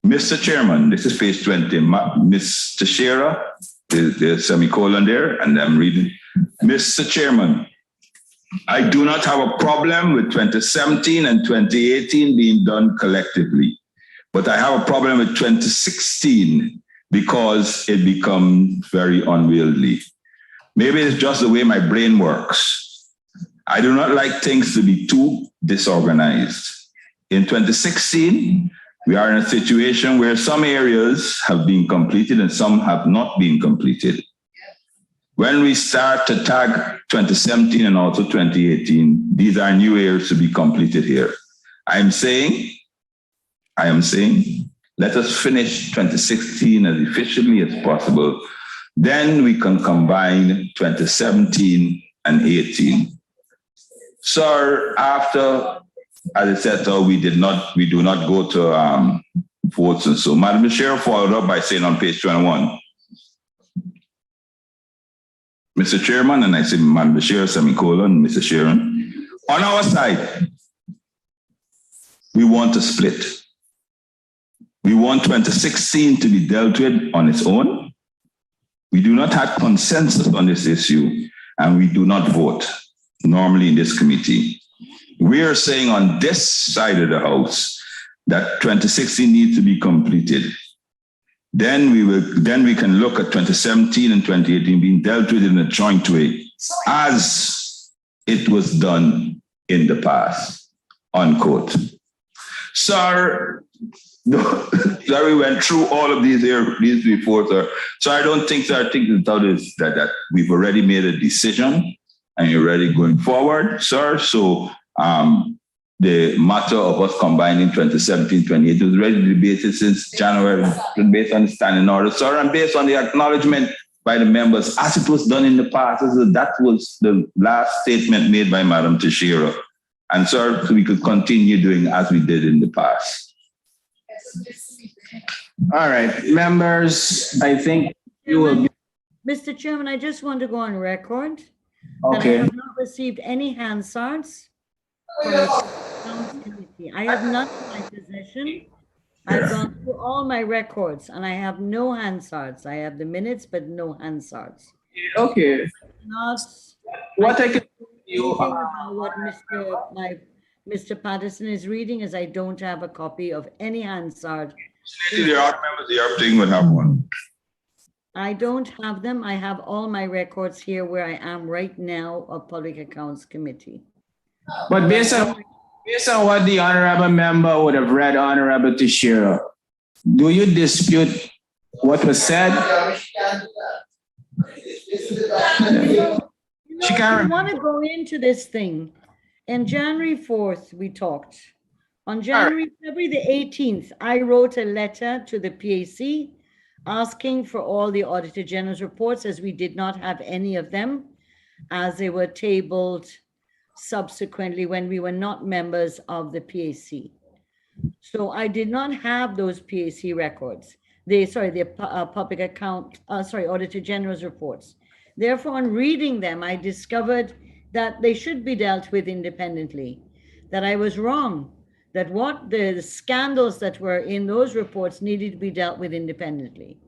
Mr. Chairman, this is page 20, Ms. Teixeira, there's semicolon there, and I'm reading. "Mr. Chairman, I do not have a problem with 2017 and 2018 being done collectively, but I have a problem with 2016 because it becomes very unwieldy. Maybe it's just the way my brain works. I do not like things to be too disorganized. In 2016, we are in a situation where some areas have been completed and some have not been completed. When we start to tag 2017 and also 2018, these are new areas to be completed here. I am saying, let us finish 2016 as efficiently as possible. Then we can combine 2017 and 18. Sir, after, as I said, so we do not go to votes and so. Madam Chair followed up by saying on page 21, "Mr. Chairman," and I say Madam Chair, semicolon, Mr. Sharon, "on our side, we want to split. We want 2016 to be dealt with on its own. We do not have consensus on this issue, and we do not vote normally in this committee. We are saying on this side of the House that 2016 needs to be completed. Then we can look at 2017 and 2018 being dealt with in a joint way, as it was done in the past," unquote. Sir, sir, we went through all of these reports, sir. So I don't think, sir, I think that we've already made a decision and you're ready going forward, sir. So the matter of us combining 2017, 28 was already debated since January, based on the standing order, sir, and based on the acknowledgement by the members, as it was done in the past. That was the last statement made by Madam Teixeira. And sir, we could continue doing as we did in the past. All right, members, I think you will be. Mr. Chairman, I just want to go on record that I Okay. have not received any Hansards from the Accounts Committee. I have none in my possession. I've gone through all my records and I have no Hansards. I have the minutes, but no Hansards. Okay. Not What I can do anything you, about what Mr. Patterson is reading is I don't have a copy of any Hansard. There are members, the other thing would have one. I don't have them. I have all my records here where I am right now of Public Accounts Committee. but based on what the honorable member would have read, Honorable Teixeira, do you dispute what was said? She can't I want to go into this thing. On January 4th, we talked. On February the 18th, I wrote a letter to the PAC asking for all the Auditor General's reports, as we did not have any of them, as they were tabled subsequently when we were not members of the PAC. So I did not have those PAC records. Public account, Auditor General's reports. Therefore, on reading them, I discovered that they should be dealt with independently, that I was wrong, that what the scandals that were in those reports needed to be dealt with independently.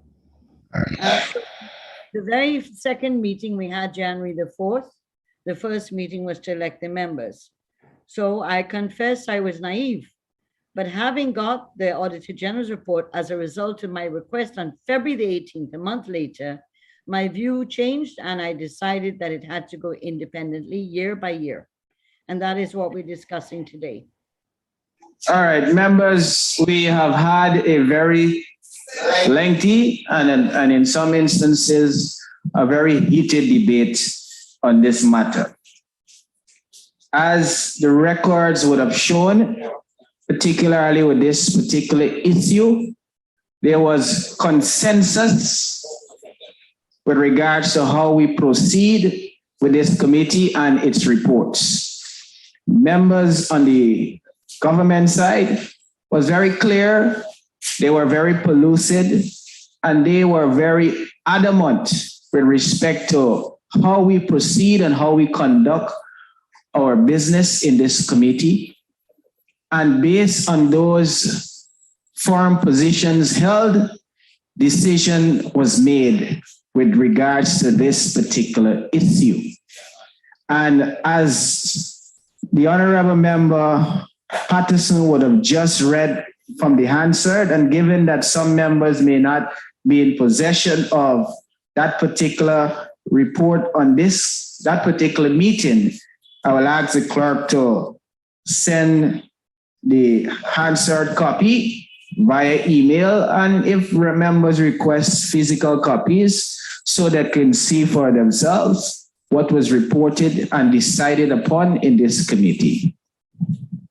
The very second meeting we had January the 4th, the first meeting was to elect the members. So I confess I was naive, but having got the Auditor General's report as a result of my request on February the 18th, a month later, my view changed and I decided that it had to go independently year by year. And that is what we're discussing today. All right, members, we have had a very lengthy and in some instances, a very heated debate on this matter. As the records would have shown, particularly with this particular issue, there was consensus with regards to how we proceed with this committee and its reports. Members on the government side was very clear, they were very pellucid, and they were very adamant with respect to how we proceed and how we conduct our business in this committee. And based on those firm positions held, decision was made with regards to this particular issue. And as the honorable member Patterson would have just read from the Hansard, and given that some members may not be in possession of that particular report on that particular meeting, I will ask the clerk to send the Hansard copy via email, and if members request physical copies so they can see for themselves what was reported and decided upon in this committee.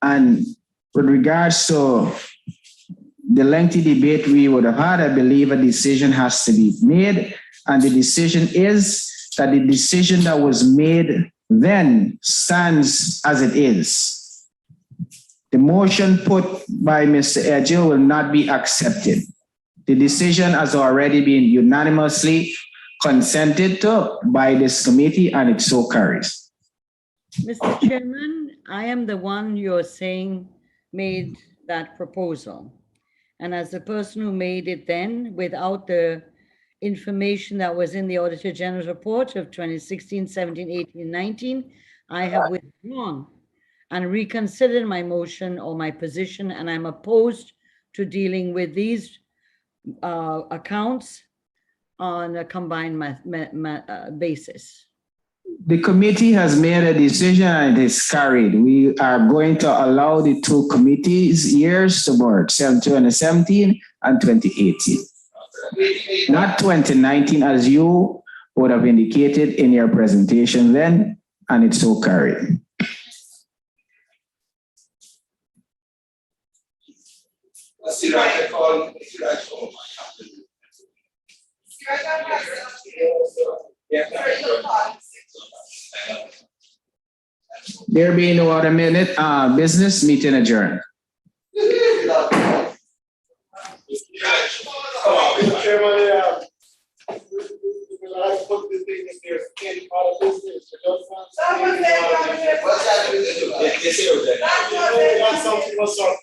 And with regards to the lengthy debate we would have had, I believe a decision has to be made. And the decision is that the decision that was made then stands as it is. The motion put by Mr. Edgell will not be accepted. The decision has already been unanimously consented to by this committee, and it so carries. Mr. Chairman, I am the one you're saying made that proposal. And as the person who made it then, without the information that was in the Auditor General's report of 2016, 17, 18, 19, I have withdrawn and reconsidered my motion or my position, and I'm opposed to dealing with these accounts on a combined basis. The committee has made a decision and it is carried. We are going to allow the two committees years to merge, 2017 and 2018. Not 2019 as you would have indicated in your presentation then, and it's so carried. There being no other business, meeting adjourned. Mr. Chairman, I put the thing if there's any other business, What's that? something was up.